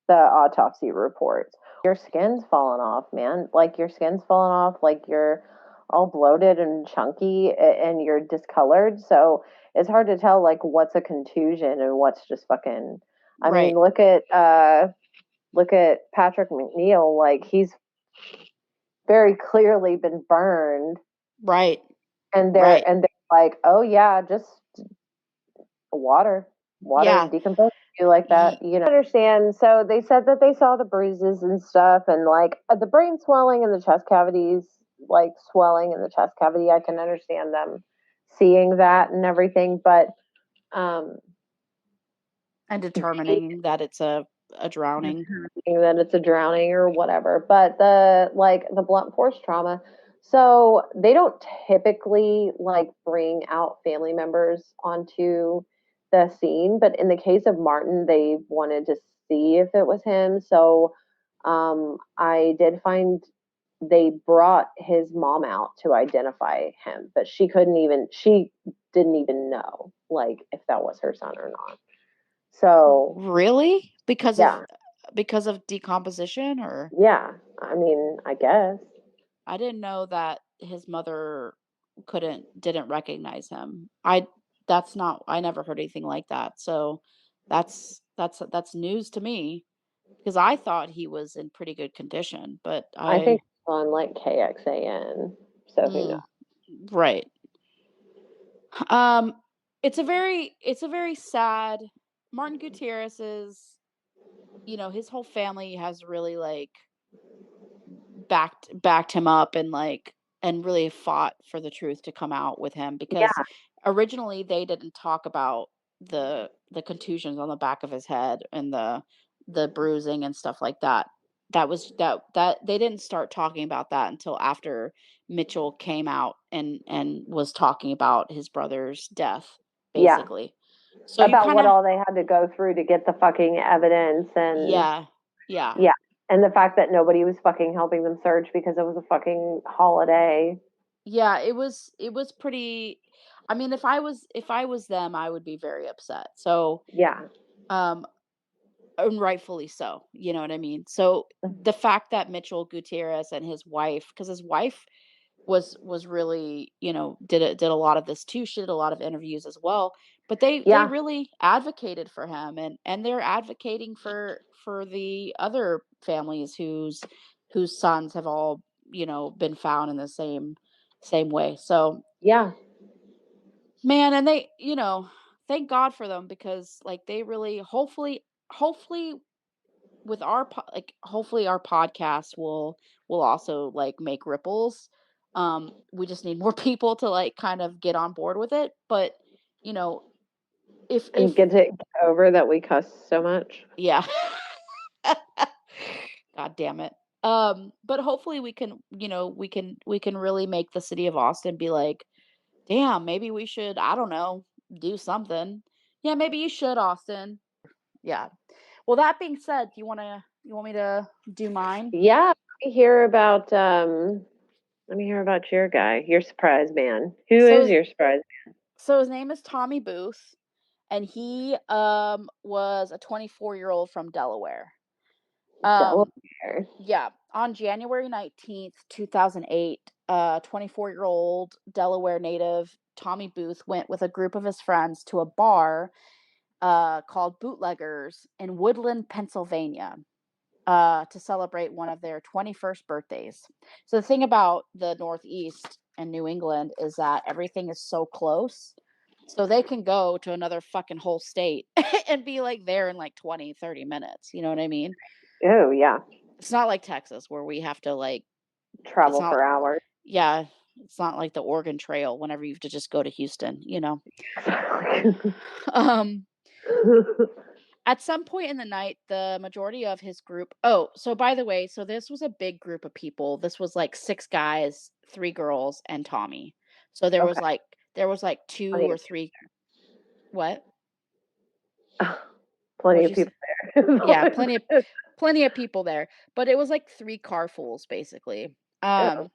the autopsy reports. Your skin's falling off, man. Like your skin's falling off, like you're all bloated and chunky and you're discolored. So it's hard to tell like what's a contusion and what's just fucking I mean, Right. look at Patrick McNeil, like he's very clearly been burned, Right. and Right. they're like, oh yeah, just water, water Yeah. decompose you like that, He, you know. I understand. So they said that they saw the bruises and stuff, and like the brain swelling and the chest cavities, like swelling in the chest cavity. I can understand them seeing that and everything, but um, and they determining that it's a drowning. determining that it's a drowning or whatever. But the blunt force trauma, so they don't typically like bring out family members onto the scene, but in the case of Martin, they wanted to see if it was him. So I did find they brought his mom out to identify him, but she didn't even know like if that was her son or not. So Really? yeah, Because of decomposition, or yeah, I mean, I guess. I didn't know that his mother didn't recognize him. I never heard anything like that. So that's news to me because I thought he was in pretty good condition, but I think it's on like KXAN. So who knows? mm, right. Um it's a very sad Martin Gutierrez is, his whole family has really like backed him up and like and really fought for the truth to come out with him because Yeah, originally they didn't talk about the contusions on the back of his head and the bruising and stuff like that. That they didn't start talking about that until after Mitchell came out and was talking about his brother's death, yeah. basically. So you About kind what of all they had to go through to get the fucking evidence and yeah, yeah. yeah. And the fact that nobody was fucking helping them search because it was a fucking holiday. Yeah, it was pretty. I mean, if I was them, I would be very upset. So, Yeah. um and rightfully so, you know what I mean? So, Mhm. the fact that Mitchell Gutierrez and his wife, because his wife was really, did a lot of this too. She did a lot of interviews as well, but they Yeah, really advocated for him, and they're advocating for the other families whose sons have all, been found in the same way. So, yeah, man, and they, thank God for them because like they really hopefully with hopefully our podcast will also like make ripples. We just need more people to like kind of get on board with it, but you know if and get over that we cuss so much. yeah. God damn it. But hopefully we can really make the city of Austin be like, damn, maybe we should, I don't know, do something. Yeah, maybe you should, Austin. Yeah. Well, that being said, you want me to do mine? Yeah, let me hear about your guy, your surprise man. Who So is his your surprise so his name is Tommy Booth, and he was a 24-year-old from Delaware. Um Delaware? yeah, on January 19th, 2008, 24-year-old Delaware native Tommy Booth went with a group of his friends to a bar called Bootleggers in Woodland, Pennsylvania, to celebrate one of their 21st birthdays. So the thing about the Northeast and New England is that everything is so close. So they can go to another fucking whole state and be like there in like 20, 30 minutes. You know what I mean? Oh, yeah. It's not like Texas where we have to like, it's Travel not, for hours. yeah, it's not like the Oregon Trail whenever you have to just go to Houston. Um, At some point in the night, the majority of his group, oh, so by the way, so this was a big group of people. This was like 6 guys, 3 girls, and Tommy. So Okay. there was like 2 Plenty or of, 3. What? plenty What'd of you say? people there. Yeah, plenty of people there, but it was like 3 carfuls basically. Oh,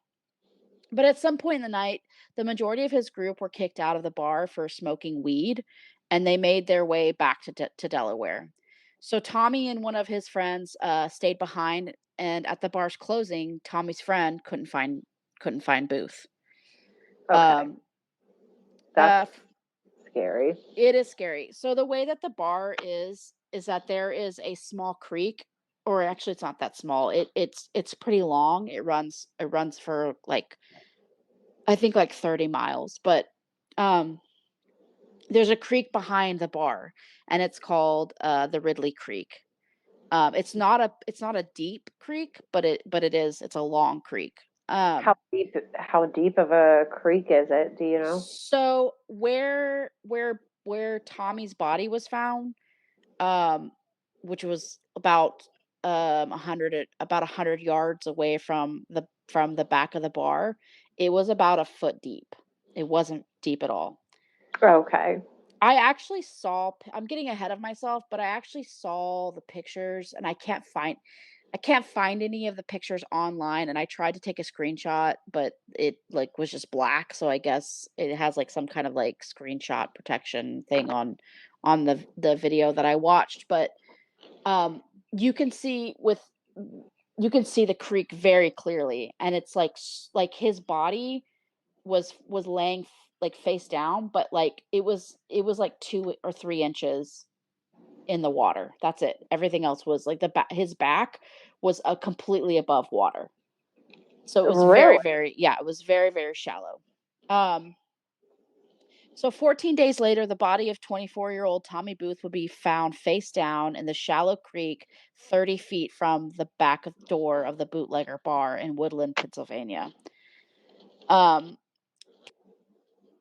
But at some point in the night, the majority of his group were kicked out of the bar for smoking weed, and they made their way back to Delaware. So Tommy and one of his friends stayed behind, and at the bar's closing, Tommy's friend couldn't find Booth. okay. Um, That's f- scary. it is scary. So the way that the bar is that there is a small creek, or actually it's not that small. It's pretty long. It runs for like I think like 30 miles, but um there's a creek behind the bar, and it's called the Ridley Creek. It's not a deep creek, it's a long creek. How deep of a creek is it? Do you know? So where Tommy's body was found, um which was about 100 yards away from the back of the bar, it was about a foot deep. It wasn't deep at all. Okay. I'm getting ahead of myself, but I actually saw the pictures, and I can't find any of the pictures online, and I tried to take a screenshot, but it like was just black, so I guess it has like some kind of like screenshot protection thing on the video that I watched, but um you can see with you can see the creek very clearly, and it's like like his body was laying like face down, but like it was like 2 or 3 inches in the water. That's it. Everything else was like his back was completely above water. So it was very, Really? very, yeah, it was very, very shallow. Um, so 14 days later, the body of 24-year-old Tommy Booth would be found face down in the shallow creek, 30 feet from the back door of the Bootlegger Bar in Woodland, Pennsylvania. Um,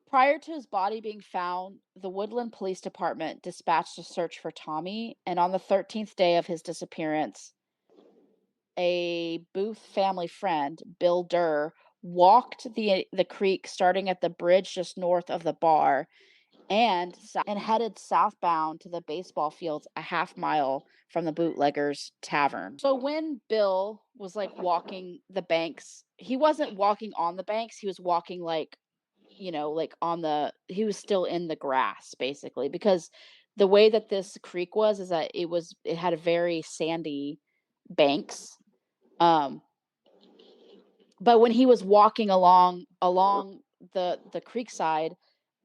Prior to his body being found, the Woodland Police Department dispatched a search for Tommy, and on the 13th day of his disappearance, a Booth family friend, Bill Durr, walked the creek starting at the bridge just north of the bar and headed southbound to the baseball fields a half mile from the Bootleggers Tavern. So when Bill was like walking the banks, he wasn't walking on the banks, he was walking like like he was still in the grass basically, because the way that this creek was is that it had a very sandy banks. Um, but when he was walking along the creek side,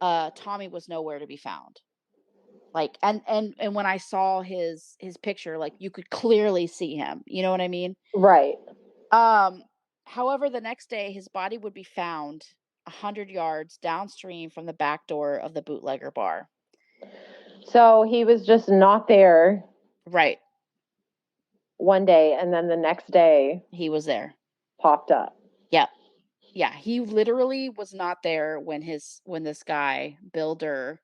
Tommy was nowhere to be found. Like, and when I saw his picture, like, you could clearly see him, you know what I mean? Right. Um, However, the next day, his body would be found 100 yards downstream from the back door of the bootlegger bar. So he was just not there Right. one day, and then the next day He was there. popped up. Yep. Yeah, he literally was not there when this guy, Builder,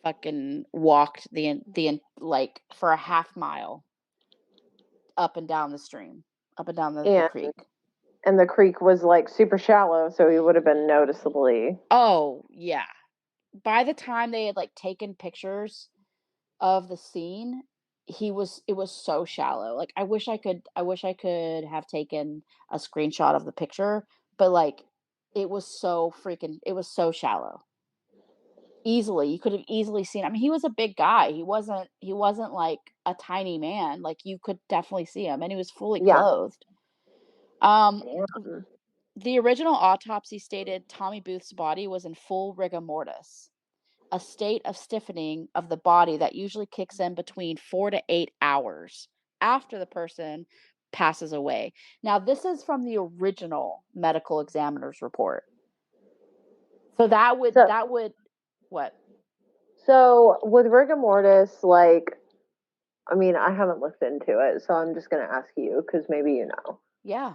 fucking walked like, for a half mile up and down the stream, up and down the And creek. and the creek was like super shallow, so he would have been noticeably. Oh, yeah. By the time they had, like, taken pictures of the scene, it was so shallow. Like, I wish I could have taken a screenshot of the picture, but, like, it was so shallow. Easily, you could have easily seen, I mean, he was a big guy. He wasn't like a tiny man. Like, you could definitely see him, and he was fully Yeah. clothed. Um, Damn. the original autopsy stated Tommy Booth's body was in full rigor mortis, a state of stiffening of the body that usually kicks in between 4 to 8 hours after the person passes away. Now, this is from the original medical examiner's report. So So that would what? so with rigor mortis, like, I mean, I haven't looked into it, so I'm just gonna ask you because maybe you know. Yeah.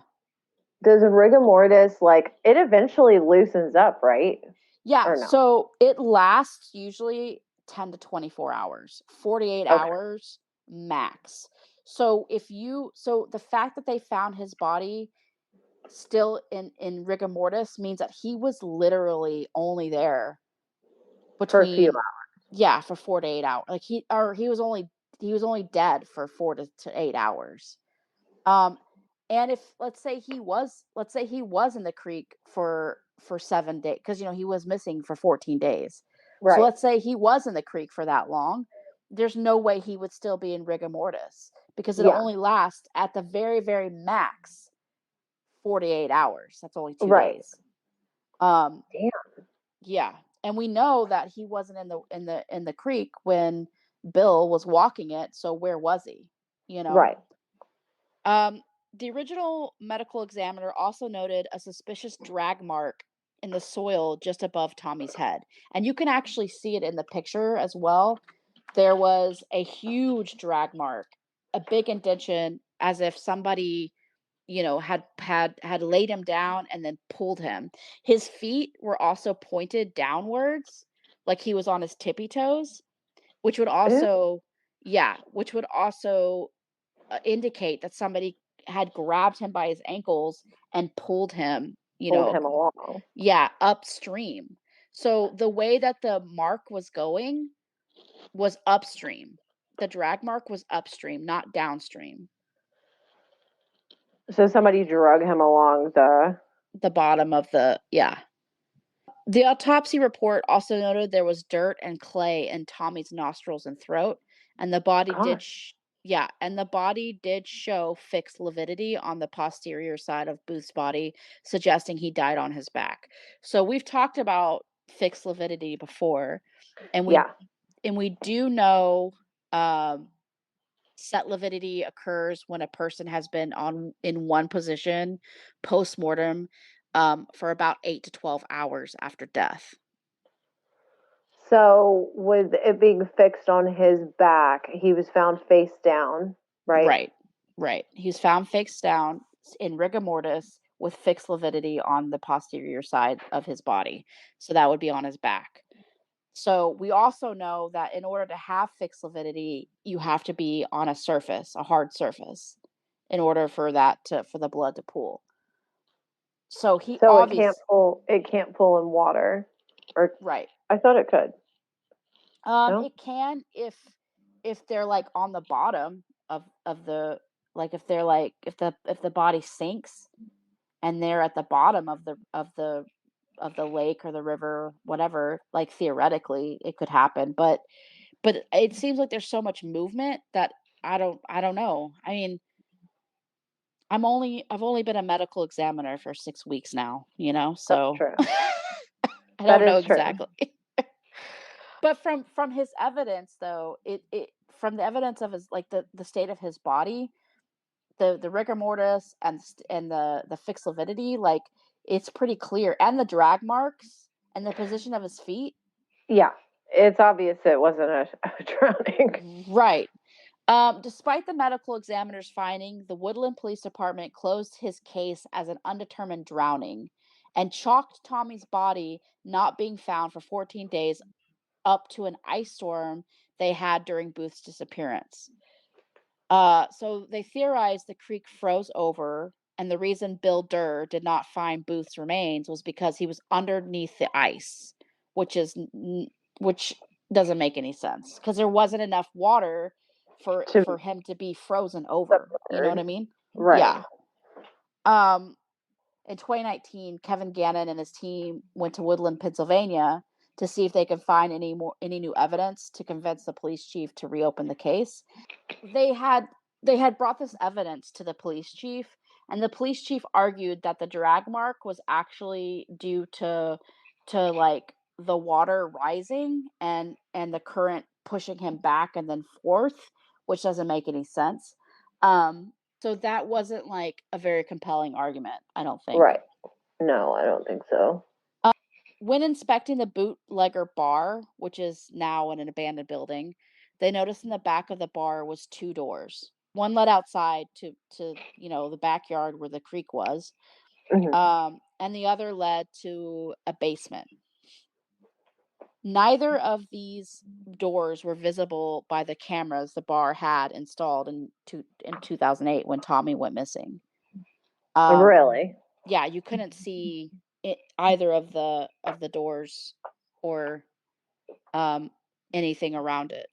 Does rigor mortis, like, it eventually loosens up, right? Yeah, Or no? so it lasts usually 10 to 24 hours, 48 Okay. hours max. So the fact that they found his body still in rigor mortis means that he was literally only there For a few between, yeah, for 4 to 8 hours. Like, he was only dead for 4 to 8 hours. Um, and if let's say he was in the creek for 7 days, because he was missing for 14 days. So right. let's say he was in the creek for that long. There's no way he would still be in rigor mortis because it'll Yeah. only last at the very, very max 48 hours. That's only two Right. days. Um, Damn. yeah, and we know that he wasn't in the creek when Bill was walking it. So where was he? You know. Right. Um, the original medical examiner also noted a suspicious drag mark in the soil just above Tommy's head. And you can actually see it in the picture as well. There was a huge drag mark, a big indentation, as if somebody, had laid him down and then pulled him. His feet were also pointed downwards, like he was on his tippy toes, which would Ew. also, yeah, which would also indicate that somebody had grabbed him by his ankles and pulled him, Pulled him along. yeah, upstream. So the way that the mark was going was upstream. The drag mark was upstream, not downstream. So somebody drug him along the. The bottom of yeah. The autopsy report also noted there was dirt and clay in Tommy's nostrils and throat, and the body did Gosh. yeah, and the body did show fixed lividity on the posterior side of Booth's body, suggesting he died on his back. So we've talked about fixed lividity before, and Yeah. we do know set lividity occurs when a person has been in one position post-mortem for about 8 to 12 hours after death. So with it being fixed on his back, he was found face down, right? Right, right. He's found face down in rigor mortis with fixed lividity on the posterior side of his body. So that would be on his back. So we also know that in order to have fixed lividity, you have to be on a surface, a hard surface, in order for the blood to pool. So he So obviously, it can't pull in water. Or right. I thought it could. No? It can if they're like on the bottom of the, like, if they're like if the body sinks and they're at the bottom of the lake or the river, whatever, like, theoretically it could happen, but but it seems like there's so much movement that I don't know. I mean, I've only been a medical examiner for 6 weeks now, That's so true. I That don't know is true. exactly. But from his evidence though, it from the evidence of his like the state of his body, the rigor mortis and the fixed lividity, like it's pretty clear, and the drag marks and the position of his feet. Yeah. It's obvious it wasn't a drowning. Right. Despite the medical examiner's finding, the Woodland Police Department closed his case as an undetermined drowning and chalked Tommy's body not being found for 14 days up to an ice storm they had during Booth's disappearance. So they theorized the creek froze over, and the reason Bill Durr did not find Booth's remains was because he was underneath the ice, which is which doesn't make any sense because there wasn't enough water To for him to be frozen over. You know what submerge. I mean? Right. Yeah. Um, in 2019, Kevin Gannon and his team went to Woodland, Pennsylvania to see if they could find any new evidence to convince the police chief to reopen the case. They had they had brought this evidence to the police chief, and the police chief argued that the drag mark was actually due to like the water rising and the current pushing him back and then forth, which doesn't make any sense. So that wasn't like a very compelling argument, I don't think. Right. No, I don't think so. When inspecting the bootlegger bar, which is now in an abandoned building, they noticed in the back of the bar was two doors. One led outside to the backyard where the creek was, Mhm. and the other led to a basement. Neither of these doors were visible by the cameras the bar had installed in 2008 when Tommy went missing. Um, Really? yeah, you couldn't see either of the doors or um, anything around it.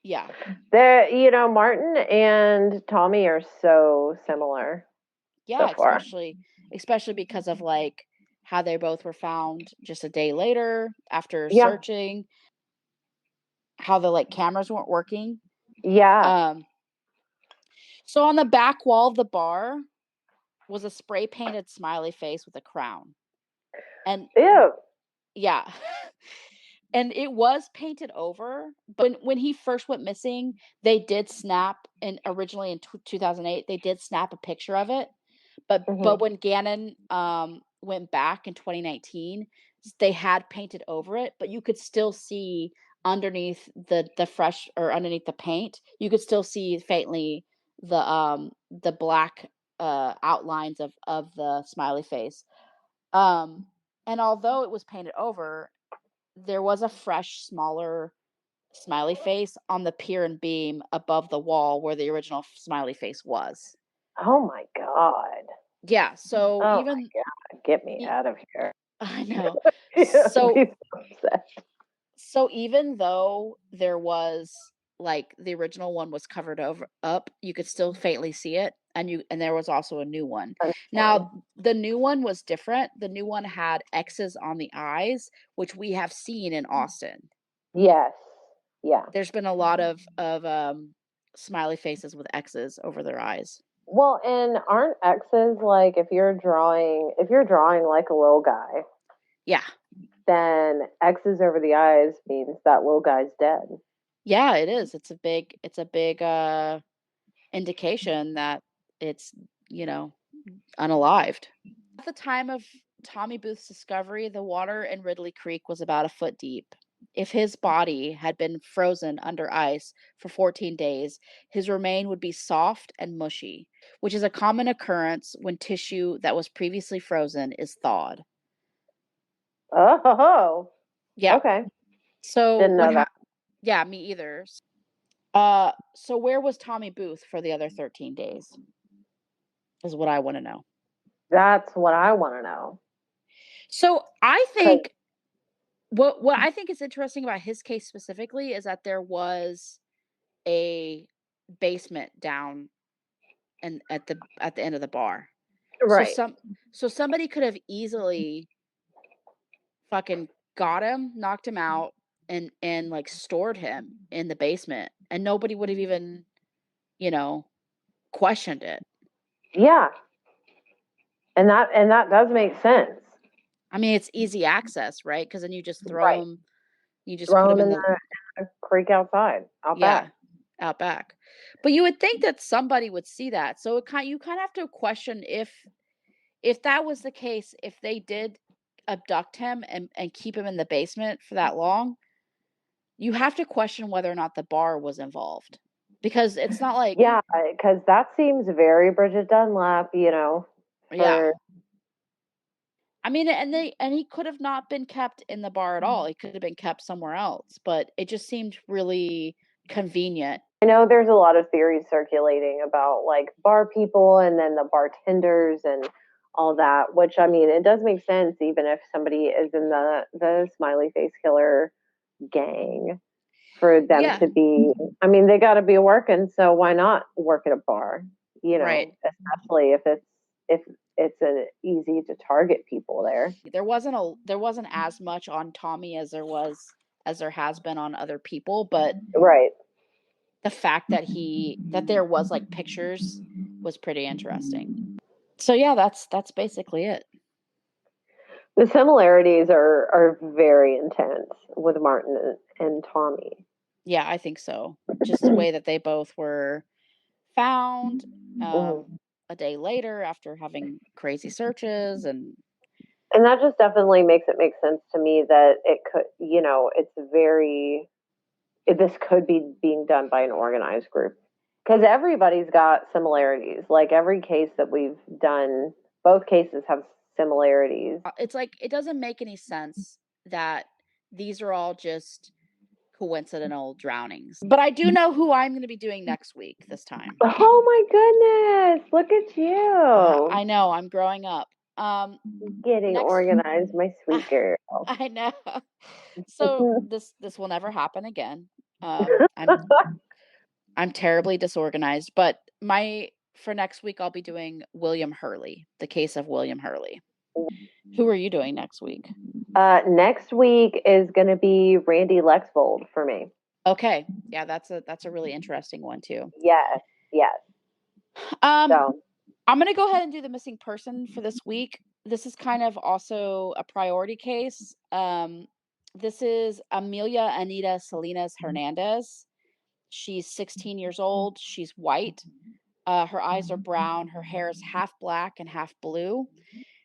Yeah. Martin and Tommy are so similar so Yeah, far. especially because of, like, how they both were found just a day later after Yeah. searching, how the, like, cameras weren't working. Yeah. Um, so on the back wall of the bar was a spray painted smiley face with a crown. And Ew. yeah. And it was painted over, but when he first went missing, they did snap and originally in 2008, they did snap a picture of it. But Mhm. when Gannon, went back in 2019, they had painted over it, but you could still see underneath the fresh or underneath the paint, you could still see faintly the black, outlines of the smiley face. Um, and although it was painted over, there was a fresh, smaller smiley face on the pier and beam above the wall where the original smiley face was. Oh my god. Yeah, so Oh even my god. Get me e out of here. I know. I'd So be so upset. so even though there was like the original one was covered over up, you could still faintly see it, and there was also a new one. Okay. Now, the new one was different. The new one had X's on the eyes, which we have seen in Austin. Yes. Yeah. There's been a lot of smiley faces with X's over their eyes. Well, and aren't X's like if you're drawing like a little guy, Yeah. then X's over the eyes means that little guy's dead. Yeah, it is. It's a big indication that it's, you know, unalived. At the time of Tommy Booth's discovery, the water in Ridley Creek was about a foot deep. If his body had been frozen under ice for 14 days, his remain would be soft and mushy, which is a common occurrence when tissue that was previously frozen is thawed. Oh, Yeah. okay. So Didn't what know that. happened? Yeah, me either. So where was Tommy Booth for the other 13 days? Is what I want to know. That's what I want to know. So I Cause think what I think is interesting about his case specifically is that there was a basement down and at the end of the bar. So right. somebody could have easily fucking got him, knocked him out, and like stored him in the basement, and nobody would have even, you know, questioned it. Yeah. And that does make sense. I mean, it's easy access, right? Because then you just Right. you just put Throw them them in in the, the creek outside, out yeah, back. out back. But you would think that somebody would see that. So you kind of have to question if that was the case, if they did abduct him and keep him in the basement for that long, you have to question whether or not the bar was involved. Because it's not like, Yeah, because that seems very Bridget Dunlap, yeah. for I mean, and he could have not been kept in the bar at all. He could have been kept somewhere else, but it just seemed really convenient. I know there's a lot of theories circulating about like bar people and then the bartenders and all that, which I mean, it does make sense even if somebody is in the smiley face killer gang for them Yeah, to be. I mean, they got to be working, so why not work at a bar? right. Especially if it's an easy to target people there. There wasn't as much on Tommy as there has been on other people, but Right. the fact that there was like pictures was pretty interesting. So yeah, that's basically it. The similarities are very intense with Martin and Tommy. Yeah, I think so. Just the way that they both were found Mhm. a day later after having crazy searches and And that just definitely makes it make sense to me that it could, it's this could be being done by an organized group because everybody's got similarities. Like every case that we've done, both cases have similarities. it's like it doesn't make any sense that these are all just coincidental drownings. But I do know who I'm going to be doing next week this time. Oh my goodness, look at you I know, I'm growing up. getting Next organized, my sweet girl. I know. So this will never happen again. I'm terribly disorganized, but my for next week I'll be doing William Hurley, the case of William Hurley. Who are you doing next week? Next week is going to be Randy Lexvold for me. Okay. Yeah, that's a really interesting one too. Yes, yes. Um, So, I'm gonna go ahead and do the missing person for this week. This is kind of also a priority case. This is Amelia Anita Salinas Hernandez. She's 16 years old. She's white. Her eyes are brown. Her hair is half black and half blue.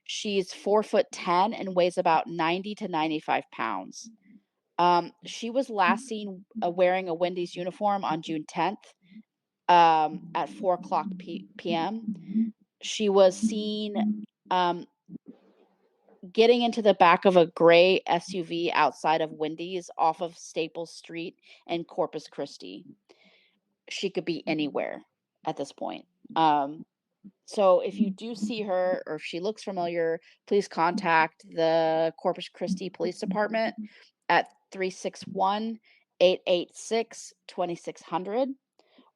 She's 4'10" and weighs about 90 to 95 pounds. She was last seen wearing a Wendy's uniform on June 10th at 4 o'clock p.m. She was seen um, getting into the back of a gray SUV outside of Wendy's off of Staples Street in Corpus Christi. She could be anywhere at this point. So if you do see her or if she looks familiar, please contact the Corpus Christi Police Department at 361-886-2600,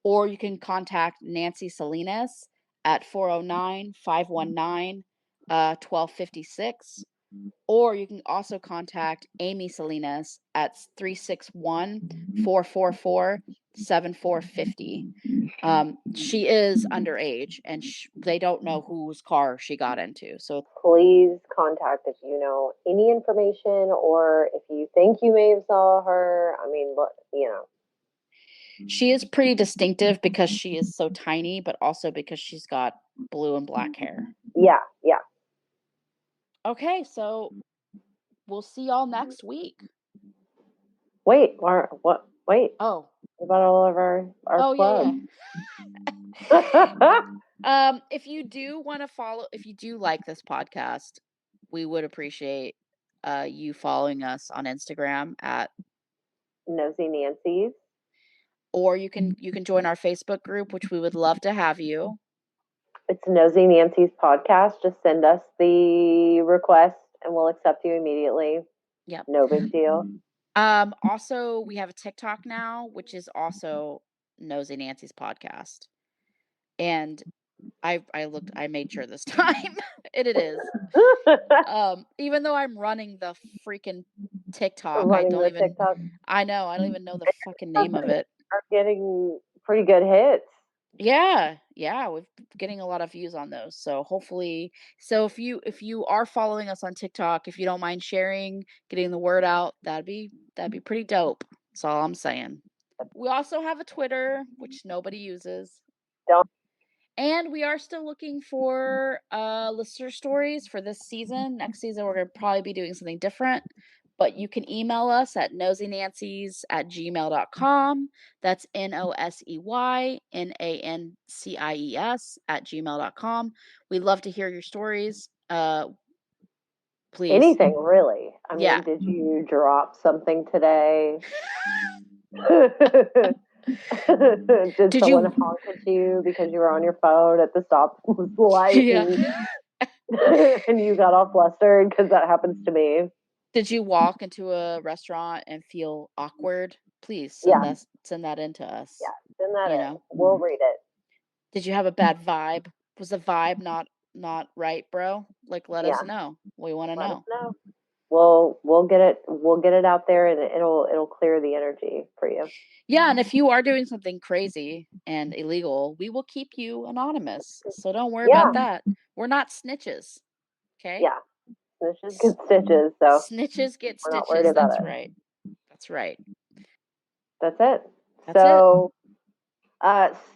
or you can contact Nancy Salinas at 409-519-1256, or you can also contact Amy Salinas at 361-444-7450. She is underage, and they don't know whose car she got into. So please contact if you know any information or if you think you may have saw her. I mean, look, she is pretty distinctive because she is so tiny, but also because she's got blue and black hair. Yeah, yeah. Okay, so we'll see y'all next week. Wait, what? Wait, Oh, what about all of our yeah. clubs? If you do want to follow, if you do like this podcast, we would appreciate you following us on Instagram at Nosy Nancy's. or you can join our Facebook group, which we would love to have you. It's Nosy Nancy's podcast. Just send us the request and we'll accept you immediately. Yep. No big deal. Also, we have a TikTok now, which is also Nosy Nancy's podcast. And I made sure this time. It is. Even though I'm running the freaking TikTok. running the TikTok. I know, I don't even know the fucking name of it. Are getting pretty good hits. Yeah, yeah, we're getting a lot of views on those. So hopefully, so if you are following us on TikTok, if you don't mind sharing, getting the word out, that'd be pretty dope. That's all I'm saying. We also have a Twitter, which nobody uses. Don't. And we are still looking for listener stories for this season. Next season, we're going to probably be doing something different. But you can email us at noseynancies@gmail.com. That's NOSEYNANCIES@gmail.com. We'd love to hear your stories. Please. Anything really. I mean, Yeah. did you drop something today? Did Did someone you? honk at you because you were on your phone at the stop light Yeah. and you got all flustered? Because that happens to me. Did you walk into a restaurant and feel awkward? Please Yeah, send that in to us. yeah. Send that You in. know. We'll read it. Did you have a bad vibe? Was the vibe not right, bro? Like, let us Yeah, know. We want to let us know. know. We'll get it. We'll get it out there, and it'll clear the energy for you. Yeah, and if you are doing something crazy and illegal, we will keep you anonymous. So don't worry Yeah, about that. We're not snitches. Okay? yeah. Snitches get stitches, so Snitches get we're not worried stitches. about That's it. right. That's right. That's it. That's it. So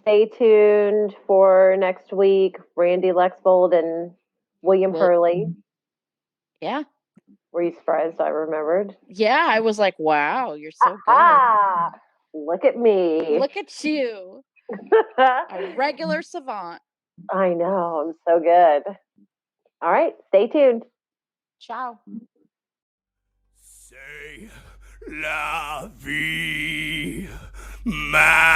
stay tuned for next week. Randy Lexbold and William Well, Hurley. yeah. Were you surprised I remembered? Yeah, I was like, wow, you're so good. Ah, look at me. Look at you. A regular savant. I know. I'm so good. All right. Stay tuned. Ciao. C'est la vie, ma